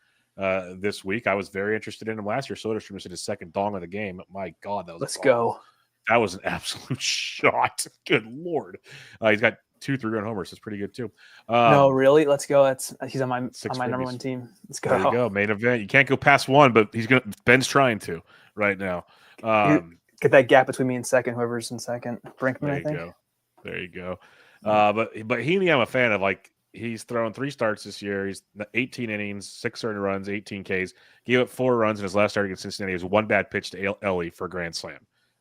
this week. I was very interested in him last year. Soderstrom was in his second dong of the game. My God, that was Let's go. That was an absolute shot. Good Lord. He's got 2 3-run homers. That's pretty good too. No, really? Let's go. He's on my number 1 team. Let's go. There you go. Main event. You can't go past 1, but Ben's trying to right now. Get that gap between me and second, whoever's in second. Brinkman, I think. There you go. But Heaney, I'm a fan of. Like he's thrown 3 starts this year. He's 18 innings, 6 earned runs, 18 Ks. Gave up 4 runs in his last start against Cincinnati. It was 1 bad pitch to Ellie for a grand slam.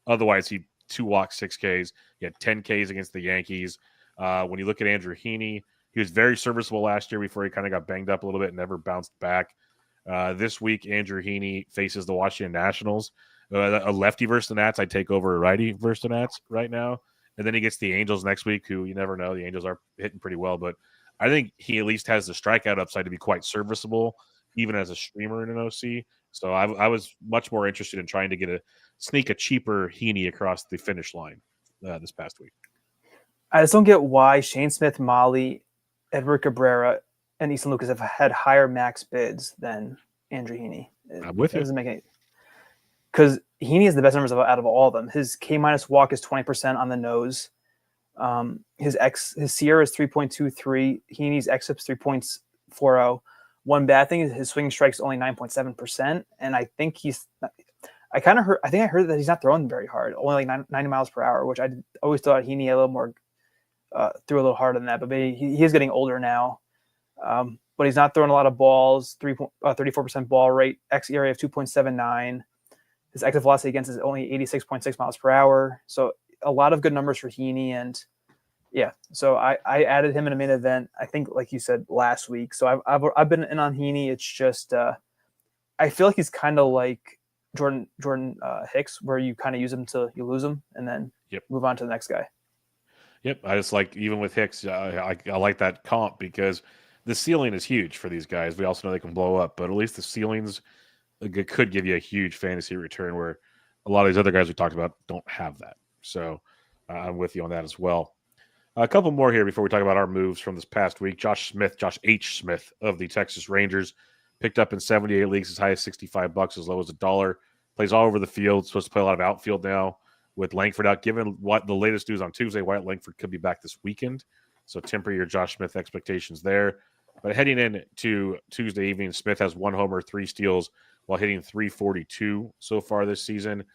Otherwise, he 2 walks, 6 Ks. He had 10 Ks against the Yankees. When you look at Andrew Heaney, he was very serviceable last year before he kind of got banged up a little bit and never bounced back. This week, Andrew Heaney faces the Washington Nationals. A lefty versus the Nats, I'd take over a righty versus the Nats right now. And then he gets the Angels next week, who you never know. The Angels are hitting pretty well, but I think he at least has the strikeout upside to be quite serviceable, even as a streamer in an OC. So I was much more interested in trying to sneak a cheaper Heaney across the finish line this past week. I just don't get why Shane Smith, Molly, Edward Cabrera, and Easton Lucas have had higher max bids than Andrew Heaney. I'm with you. It doesn't make any. Because Heaney has the best numbers out of all of them. His K minus walk is 20% on the nose. His Sierra is 3.23. Heaney's xFIP is 3.40. One bad thing is his swing strike is only 9.7%, and I think I heard that he's not throwing very hard, only like 90 miles per hour, which I always thought Heaney had a little more threw a little harder than that. But maybe he is getting older now. But he's not throwing a lot of balls. 34% ball rate, xERA of 2.79. His exit velocity against is only 86.6 miles per hour. So a lot of good numbers for Heaney. And yeah, so I added him in a main event, I think, like you said, last week. So I've been in on Heaney. It's just I feel like he's kind of like Jordan Hicks, where you kind of use him till you lose him, and then move on to the next guy. Yep, I just like, even with Hicks, I like that comp because the ceiling is huge for these guys. We also know they can blow up, but at least the ceilings could give you a huge fantasy return where a lot of these other guys we talked about don't have that. So I'm with you on that as well. A couple more here before we talk about our moves from this past week. Josh H. Smith of the Texas Rangers picked up in 78 leagues as high as $65, as low as $1. Plays all over the field. Supposed to play a lot of outfield now with Langford out. Given what the latest news on Tuesday, Wyatt Langford could be back this weekend. So temper your Josh Smith expectations there. But heading into Tuesday evening, Smith has 1 homer, 3 steals while hitting .342 so far this season.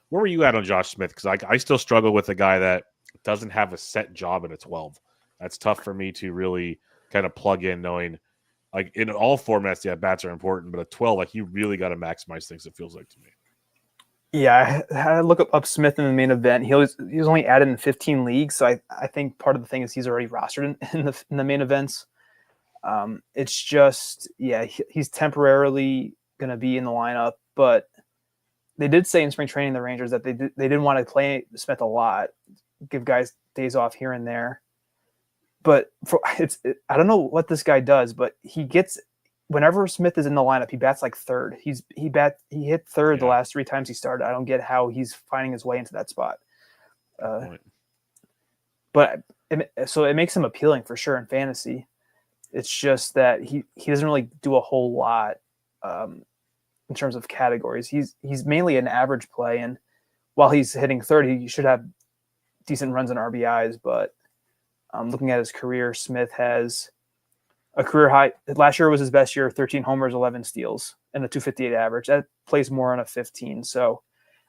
Where were you at on Josh Smith? Because I still struggle with a guy that doesn't have a set job in a 12. That's tough for me to really kind of plug in, knowing like in all formats, yeah, bats are important, but a 12, like you really got to maximize things, it feels like to me. Yeah, I had to look up Smith in the main event. He was only added in 15 leagues, so I think part of the thing is he's already rostered in the main events. It's just, he's temporarily going to be in the lineup, but they did say in spring training, the Rangers, that they didn't want to play Smith a lot, give guys days off here and there. But I don't know what this guy does, but he gets, whenever Smith is in the lineup, he bats like third. He hit third the last 3 times he started. I don't get how he's finding his way into that spot. But so it makes him appealing for sure in fantasy. It's just that he doesn't really do a whole lot in terms of categories. He's mainly an average play, and while he's hitting third, he should have decent runs and RBIs. But looking at his career, Smith has a career high. Last year was his best year: 13 homers, 11 steals, and a .258 average. That plays more on a 15. So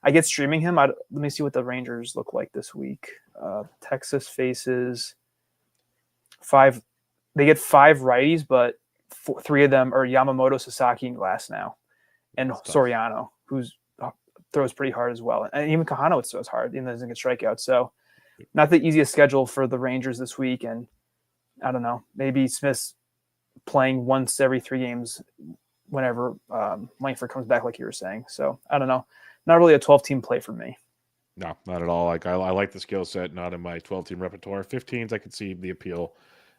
I get streaming him. Let me see what the Rangers look like this week. Texas faces 5. They get 5 righties, but 3 of them are Yamamoto, Sasaki, and Glasnow, and Soriano, who throws pretty hard as well. And even Kahana throws hard, even though he doesn't get strikeouts. So not the easiest schedule for the Rangers this week. And I don't know, maybe Smith's playing once every 3 games whenever Langford comes back, like you were saying. So I don't know. Not really a 12-team play for me. No, not at all. Like I like the skill set, not in my 12-team repertoire. 15s, I could see the appeal,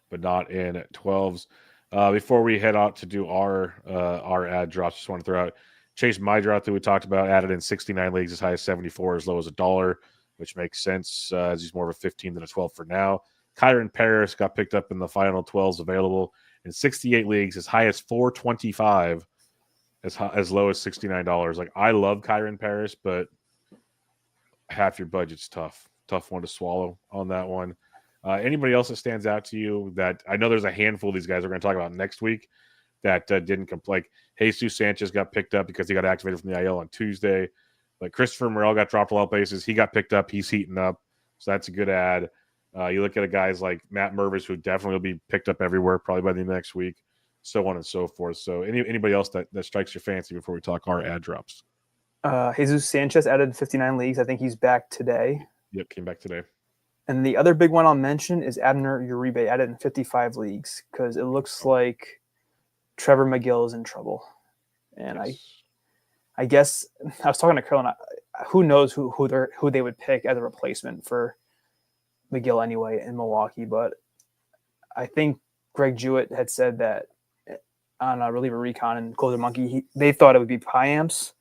but not in 12s. Before we head out to do our ad drops, just want to throw out Chase Mydroth, that we talked about, added in 69 leagues as high as 74, as low as $1, which makes sense as he's more of a 15 than a 12 for now. Kyron Paris got picked up in the final 12s available in 68 leagues as high as $425, as low as $69. Like, I love Kyron Paris, but half your budget's tough one to swallow on that one. Anybody else that stands out to you? That I know there's a handful of these guys we're going to talk about next week that didn't complete. Like Jesus Sanchez got picked up because he got activated from the IL on Tuesday. Like Christopher Morel got dropped a lot of places. He got picked up. He's heating up. So that's a good ad. You look at guys like Matt Mervis, who definitely will be picked up everywhere probably by the next week, so on and so forth. So anybody else that strikes your fancy before we talk our ad drops? Jesus Sanchez added 59 leagues. I think he's back today. Yep, came back today. And the other big one I'll mention is Abner Uribe, added in 55 leagues, because it looks like Trevor McGill is in trouble. And yes. I guess I was talking to Carolyn. Who knows who they would pick as a replacement for McGill anyway in Milwaukee? But I think Greg Jewett had said that on a reliever recon and Closer Monkey, they thought it would be Piamps.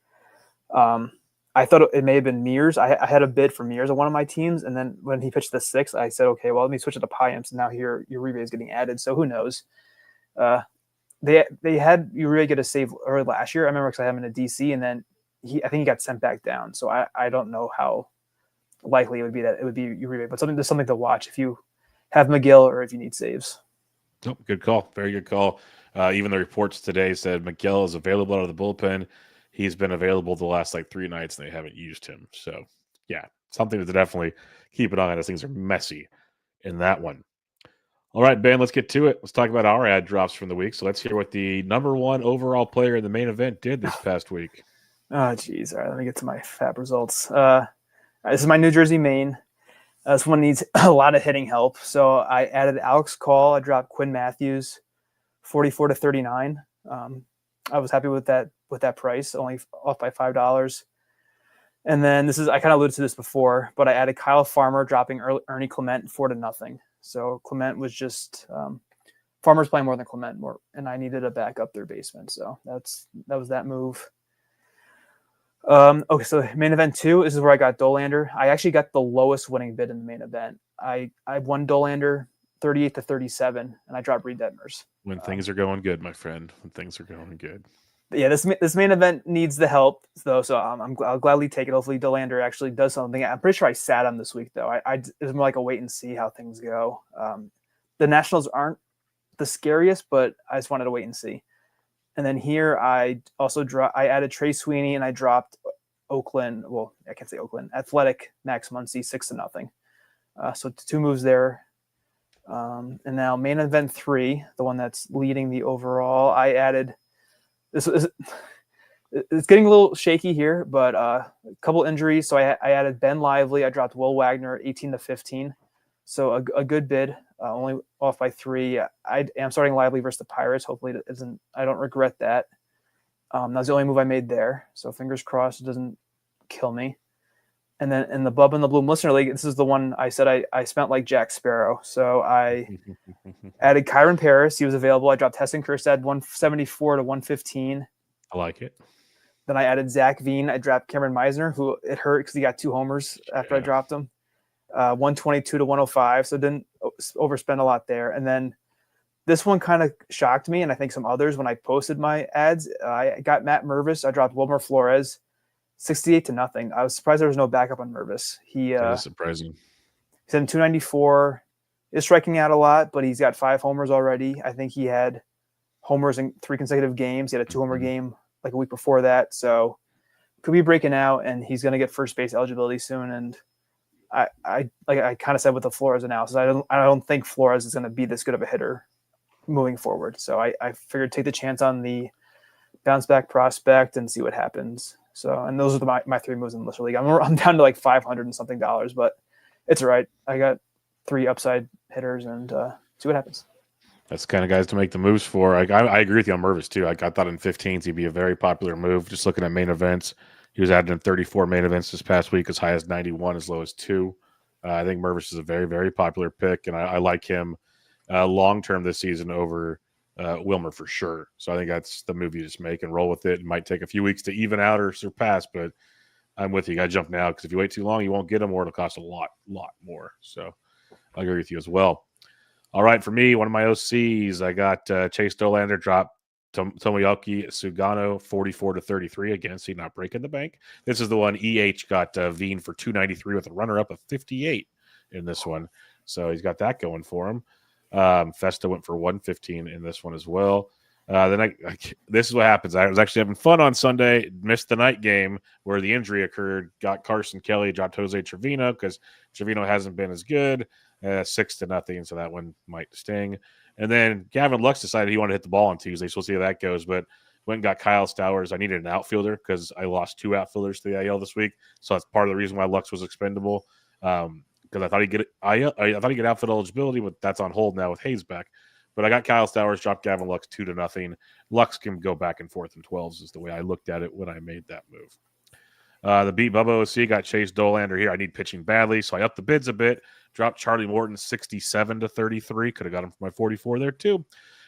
I thought it may have been Mears. I had a bid for Mears on one of my teams, and then when he pitched the 6th, I said, okay, well, let me switch it to Piamps, and now here Uribe is getting added. So who knows? They had Uribe get a save early last year. I remember because I had him in a DC, and then I think he got sent back down. So I don't know how likely it would be that it would be Uribe, but there's something to watch if you have McGill or if you need saves. Oh, good call. Very good call. Even the reports today said McGill is available out of the bullpen. He's been available the last 3 nights, and they haven't used him. So, yeah, something to definitely keep an eye on as things are messy in that one. All right, Ben, let's get to it. Let's talk about our ad drops from the week. So let's hear what the number 1 overall player in the main event did this past week. Oh, geez. All right, let me get to my FAAB results. This is my New Jersey main. This one needs a lot of hitting help. So I added Alex Call. I dropped Quinn Matthews, 44 to 39. I was happy with that with that price, only off by $5. And then I kind of alluded to this before, but I added Kyle Farmer, dropping Ernie Clement 4-0. So Clement was just Farmer's playing more than Clement more, and I needed a backup third baseman. So that was that move. Okay, so main event 2, this is where I got Dollander. I actually got the lowest winning bid in the main event. I won Dollander 38-37, and I dropped Reed Detmers. When things are going good, my friend. When things are going good. Yeah, this main event needs the help though, so I'll gladly take it. Hopefully, Dollander actually does something. I'm pretty sure I sat on this week though. It was more like a wait and see how things go. The Nationals aren't the scariest, but I just wanted to wait and see. And then here I also I added Trey Sweeney, and I dropped Oakland. Well, I can't say Oakland. Athletic Max Muncy 6-0. So 2 moves there. And now main event 3, the one that's leading the overall, I added. It's getting a little shaky here, but a couple injuries. So I added Ben Lively. I dropped Will Wagner 18-15. So a good bid, only off by 3. I am starting Lively versus the Pirates. Hopefully I don't regret that. That was the only move I made there. So fingers crossed it doesn't kill me. And then in the Bubba and the Bloom Listener League, this is the one I said I spent like Jack Sparrow. So I added Kyron Paris. He was available. I dropped Heston Kjerstad 174-115. I like it. Then I added Zac Veen. I dropped Cameron Meisner, who it hurt because he got 2 homers after I dropped him. 122-105. So didn't overspend a lot there. And then this one kind of shocked me, and I think some others when I posted my ads. I got Matt Mervis. I dropped Wilmer Flores. 68-0. I was surprised there was no backup on Mervis. That is surprising. He's in 294. Is striking out a lot, but he's got 5 homers already. I think he had homers in 3 consecutive games. He had a 2-homer game like a week before that. So could be breaking out, and he's going to get first base eligibility soon. And I kind of said with the Flores analysis, I don't think Flores is going to be this good of a hitter moving forward. So I figured take the chance on the bounce back prospect and see what happens. So, and those are my 3 moves in the Listener League. I'm down to like $500 and something, but it's all right. I got 3 upside hitters, and see what happens. That's the kind of guys to make the moves for. I agree with you on Mervis too. I thought in 15s he'd be a very popular move. Just looking at main events, he was added in 34 main events this past week, as high as 91, as low as 2. I think Mervis is a very, very popular pick, and I like him long term this season over Wilmer for sure. So I think that's the move you just make and roll with it. It might take a few weeks to even out or surpass, but I'm with you. You got to jump now, because if you wait too long, you won't get him, or it'll cost a lot more. So I agree with you as well. All right, for me, one of my OCs, I got Chase Dollander, drop Tomoyuki Sugano 44-33. Again, see, not breaking the bank. This is the one EH got Veen for 293 with a runner-up of 58 in this one. So he's got that going for him. Festa went for 115 in this one as well. Then this is what happens. I was actually having fun on Sunday, missed the night game where the injury occurred, got Carson Kelly, dropped Jose Trevino because Trevino hasn't been as good, 6-0, so that one might sting. And then Gavin Lux decided he wanted to hit the ball on Tuesday, so we'll see how that goes. But went and got Kyle Stowers. I needed an outfielder because I lost 2 outfielders to the IL this week, so that's part of the reason why Lux was expendable. Because I thought he'd get outfield eligibility, but that's on hold now with Hayes back. But I got Kyle Stowers, dropped Gavin Lux 2-0. Lux can go back and forth in 12s is the way I looked at it when I made that move. The beat Bubba OC got Chase Dollander here. I need pitching badly, so I upped the bids a bit. Dropped Charlie Morton 67-33. Could have got him for my 44 there too.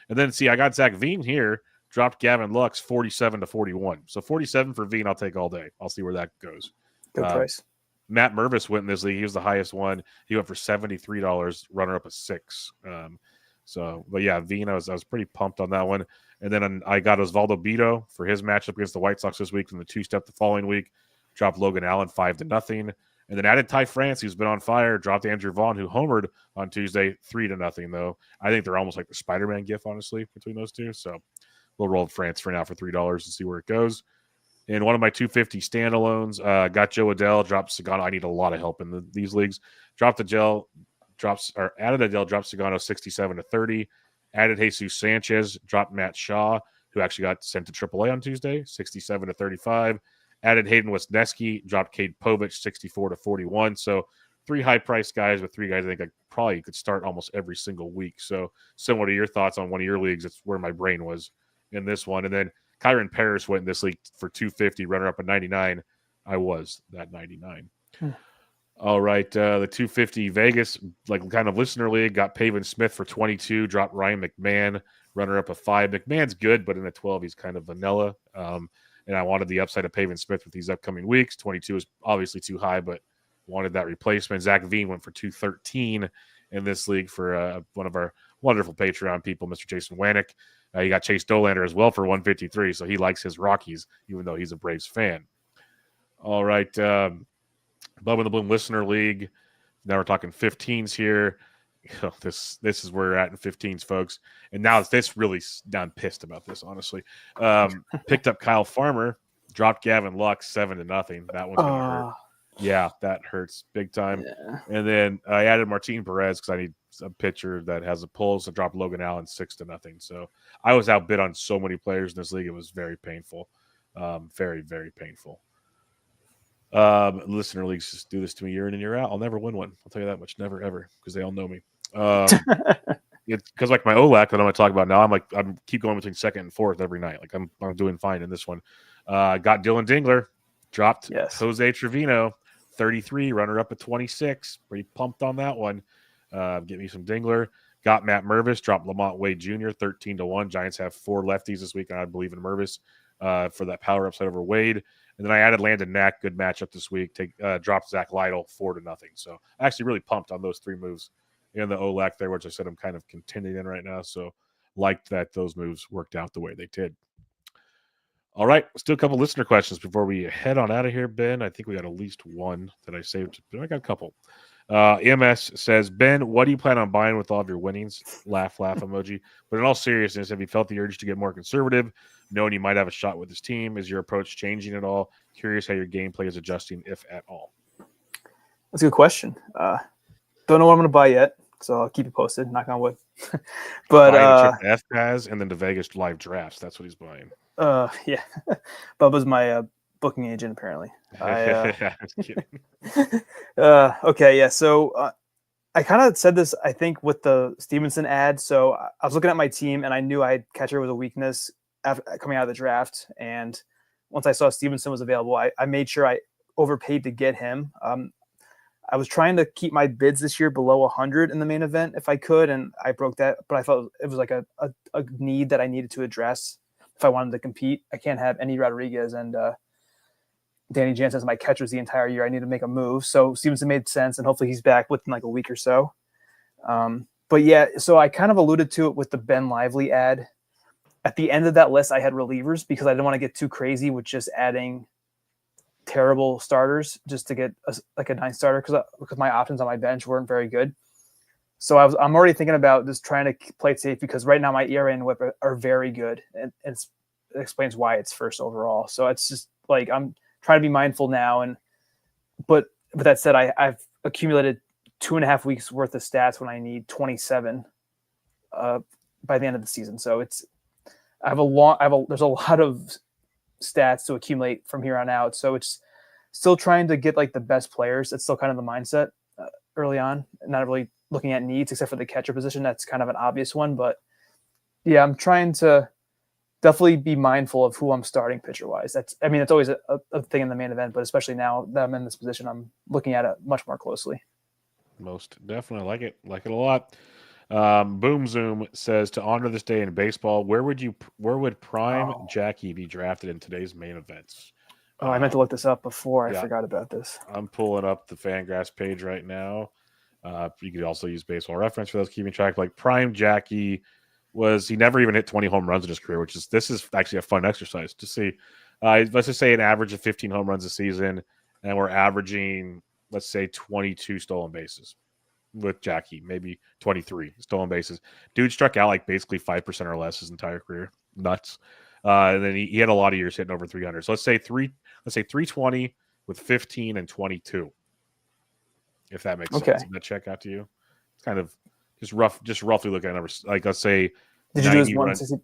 And then I got Zac Veen here. Dropped Gavin Lux 47-41. So 47 for Veen, I'll take all day. I'll see where that goes. Good price. Matt Mervis went in this league. He was the highest one. He went for $73, runner up a 6. But yeah, Veen, I was pretty pumped on that one. And then I got Osvaldo Bido for his matchup against the White Sox this week from the 2-step the following week. Dropped Logan Allen 5-0. And then added Ty France, who's been on fire. Dropped Andrew Vaughn, who homered on Tuesday, 3-0, though. I think they're almost like the Spider-Man gif, honestly, between those two. So we'll roll France for now for $3 and see where it goes. In one of my 250 standalones, got Joe Adell, dropped Sagano. I need a lot of help in these leagues. Added Adell, dropped Sagano 67-30. Added Jesus Sanchez, dropped Matt Shaw, who actually got sent to AAA on Tuesday, 67-35. Added Hayden Wesneski, dropped Cade Povich 64-41. So 3 high-priced guys with 3 guys I think I probably could start almost every single week. So similar to your thoughts on one of your leagues, it's where my brain was in this one. And then Kyron Paris went in this league for 250, runner up at 99. I was that 99. All right, the 250 Vegas, like kind of listener league, got Pavin Smith for 22, dropped Ryan McMahon, runner up of 5. McMahon's good, but in the 12, he's kind of vanilla. And I wanted the upside of Pavin Smith with these upcoming weeks. 22 is obviously too high, but wanted that replacement. Zac Veen went for 213 in this league for one of our wonderful Patreon people, Mr. Jason Wanick. You got Chase Dollander as well for 153, so he likes his Rockies, even though he's a Braves fan. All right, Bubba in the Bloom Listener League. Now we're talking 15s here. This is where we're at in 15s, folks. And now this really, I'm pissed about this, honestly. Picked up Kyle Farmer, dropped Gavin Lux 7-0. That one's gonna hurt. Yeah, that hurts big time. Yeah. And then I added Martin Perez because I need a pitcher that has a pull. So dropped Logan Allen 6-0. So I was outbid on so many players in this league. It was very painful. Very, very painful. Listener leagues just do this to me year in and year out. I'll never win one. I'll tell you that much. Never, ever, because they all know me. It's because like my OLAC that I'm going to talk about now, I'm keep going between second and fourth every night. Like I'm doing fine in this one. Got Dillon Dingler, dropped Jose Trevino, 33, runner up at 26. Pretty pumped on that one. Get me some Dingler. Got Matt Mervis, dropped Lamont Wade Jr. 13-1. Giants have 4 lefties this week, and I believe in Mervis for that power upside over Wade. And then I added Landon Knack, good matchup this week. Dropped Zach Lytle 4-0. So I actually really pumped on those 3 moves in the OLAC there, which I said I'm kind of contending in right now. So liked that those moves worked out the way they did. All right, let's do a couple listener questions before we head on out of here, Ben. I think we got at least one that I saved. I got a couple. EMS says, Ben, what do you plan on buying with all of your winnings? Laugh emoji. But in all seriousness, have you felt the urge to get more conservative, knowing you might have a shot with this team? Is your approach changing at all? Curious how your gameplay is adjusting, if at all. That's a good question. Don't know what I'm going to buy yet, so I'll keep you posted. Knock on wood. But check the FPAS and then the Vegas live drafts. That's what he's buying. Yeah. Bubba's my booking agent, apparently. Okay, yeah. So I kind of said this, I think, with the Stevenson ad. So I was looking at my team, and I knew catcher was a weakness after coming out of the draft. And once I saw Stevenson was available, I made sure I overpaid to get him. I was trying to keep my bids this year below 100 in the main event if I could, and I broke that. But I felt it was like a need that I needed to address if I wanted to compete. I can't have Endy Rodriguez and Danny Jansen as my catchers the entire year. I need to make a move. So Stevenson made sense, and hopefully he's back within like a week or so. But yeah, so I kind of alluded to it with the Ben Lively ad. At the end of that list, I had relievers because I didn't want to get too crazy with just adding terrible starters just to get a 9 starter because my options on my bench weren't very good. So I'm already thinking about just trying to play it safe because right now my ERA and WHIP are very good, and it explains why it's first overall. So it's just like I'm trying to be mindful now. But with that said, I've accumulated 2.5 weeks worth of stats when I need 27 by the end of the season. So there's a lot of stats to accumulate from here on out. So it's still trying to get like the best players. That's still kind of the mindset early on, not really looking at needs except for the catcher position. That's kind of an obvious one, but yeah, I'm trying to definitely be mindful of who I'm starting pitcher wise. It's always a thing in the main event, but especially now that I'm in this position, I'm looking at it much more closely. Most definitely like it a lot. Boom Zoom says, to honor this day in baseball, where would Prime Jackie be drafted in today's main events? I meant to look this up before. I forgot about this. I'm pulling up the Fangraphs page right now. You could also use Baseball Reference for those keeping track. Like Prime Jackie he never even hit 20 home runs in his career, this is actually a fun exercise to see. Let's just say an average of 15 home runs a season, and we're averaging, let's say, 22 stolen bases. With Jackie, maybe 23 stolen bases. Dude struck out like basically 5% or less his entire career. Nuts. And then he had a lot of years hitting over 300. So let's say 320 with 15 and 22. If that makes sense. Does that check out to you? It's kind of just roughly looking at numbers. Like let's say, did you do his 160?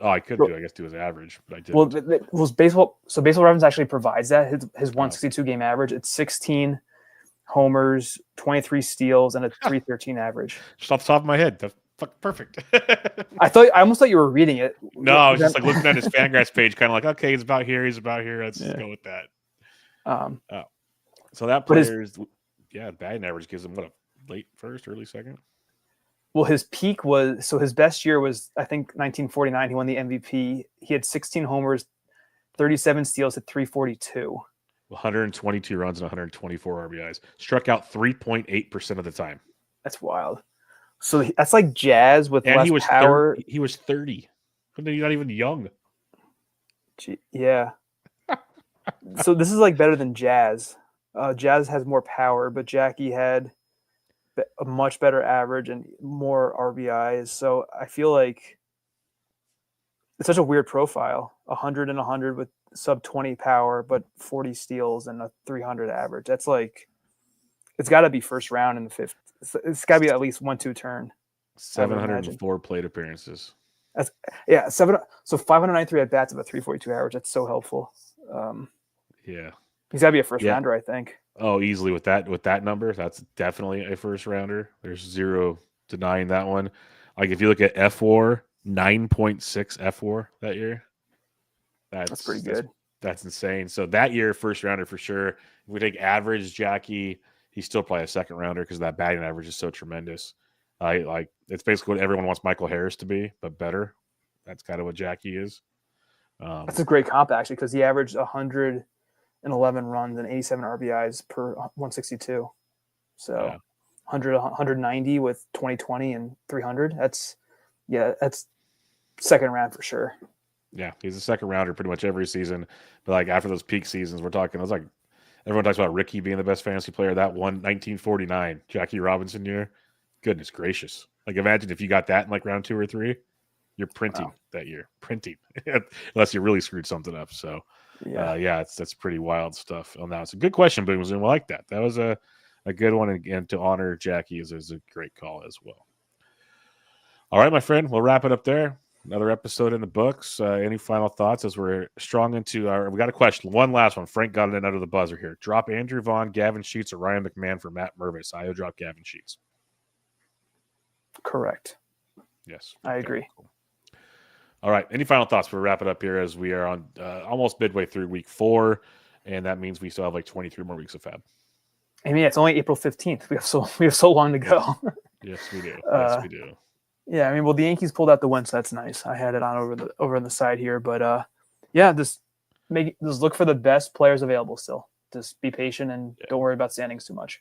I could do his average, but I didn't. Well, was baseball. So Baseball Reference actually provides that his 162 game average. It's 16 homers, 23 steals, and a 313 average. Just off the top of my head, Perfect. I almost thought you were reading it. No, I was just like looking at his Fangraphs page, kind of like, okay, he's about here. Let's just go with that. So that player's batting average gives him what, a late first, early second? Well, his peak was, his best year was, I think, 1949. He won the MVP. He had 16 homers, 37 steals at 342. 122 runs and 124 RBIs. Struck out 3.8% of the time. That's wild. So that's like Jazz with less power. He was 30. He's not even young. Yeah. So this is like better than Jazz. Jazz has more power, but Jackie had a much better average and more RBIs. So I feel like it's such a weird profile. 100 and 100 with sub 20 power, but 40 steals and a 300 average. That's like, it's got to be first round in the fifth. It's got to be at least 1-2 turn. 704 plate appearances. So 593 at bats of a 342 average. That's so helpful. Yeah, he's got to be a first rounder, I think. Oh, easily with that number, that's definitely a first rounder. There's zero denying that one. Like if you look at FWAR, 9.6 FWAR that year. That's pretty good. That's insane. So that year, first rounder for sure. If we take average Jackie, he's still probably a second rounder because that batting average is so tremendous. Like it's basically what everyone wants Michael Harris to be, but better. That's kind of what Jackie is. That's a great comp actually, because he averaged 111 runs and 87 RBIs per 162. So 190 with 20 and 300. That's second round for sure. Yeah, he's a second rounder pretty much every season. But like after those peak seasons, we're talking. It's like everyone talks about Ricky being the best fantasy player. That one 1949 Jackie Robinson year. Goodness gracious! Like imagine if you got that in like round 2 or 3. You're printing that year. Printing, unless you really screwed something up. So, that's pretty wild stuff on that. It's a good question, Boom Zoom. I like that. That was a good one. Again, to honor Jackie is a great call as well. All right, my friend. We'll wrap it up there. Another episode in the books. Any final thoughts as we're strong into our – we got a question. One last one. Frank got it in under the buzzer here. Drop Andrew Vaughn, Gavin Sheets, or Ryan McMahon for Matt Mervis. I will drop Gavin Sheets. Correct. Yes. I agree. Cool. All right. Any final thoughts? We'll wrap it up here as we are on almost midway through week 4, and that means we still have like 23 more weeks of FAAB. I mean, it's only April 15th. We have so long to go. Yes, we do. Yes, we do. Yeah, I mean, well, the Yankees pulled out the win, so that's nice. I had it on over on the side here, but just look for the best players available still. Just be patient and don't worry about standings too much.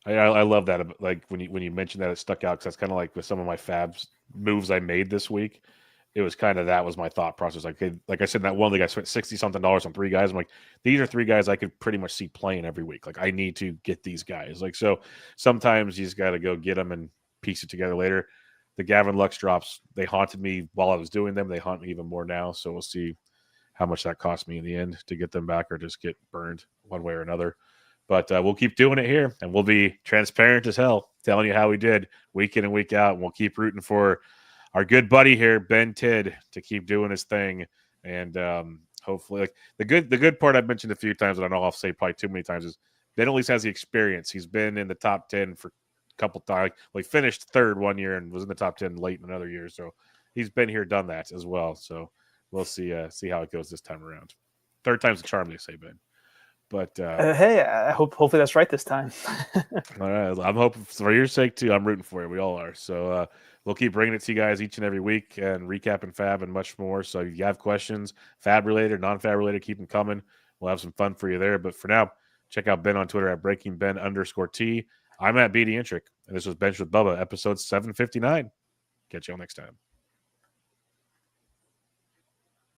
I love that. Like when you mentioned that, it stuck out because that's kind of like with some of my FAAB moves I made this week. It was kind of that was my thought process. Like I said, in that one league, I spent $60-something on 3 guys. I'm like, these are 3 guys I could pretty much see playing every week. Like I need to get these guys. Like so, sometimes you just got to go get them and piece it together later. The Gavin Lux drops, they haunted me while I was doing them. They haunt me even more now. So we'll see how much that cost me in the end to get them back or just get burned one way or another. But we'll keep doing it here, and we'll be transparent as hell, telling you how we did week in and week out. And we'll keep rooting for our good buddy here, Ben Tidd, to keep doing his thing. And hopefully, like the good part I've mentioned a few times, and I know I'll say probably too many times, is Ben at least has the experience. He's been in the top 10 for a couple times. Well, he finished 3rd one year and was in the top 10 late in another year. So he's been here, done that as well. So we'll see how it goes this time around. 3rd time's the charm, they say, Ben. But hey, I hopefully that's right this time. All right, I'm hoping for your sake too. I'm rooting for you. We all are. So we'll keep bringing it to you guys each and every week and recapping FAAB and much more. So if you have questions, FAAB related, non-FAAB related, keep them coming. We'll have some fun for you there. But for now, check out Ben on Twitter at BreakingBen_T. I'm at BD Intric, and this was Bench with Bubba, episode 759. Catch y'all next time.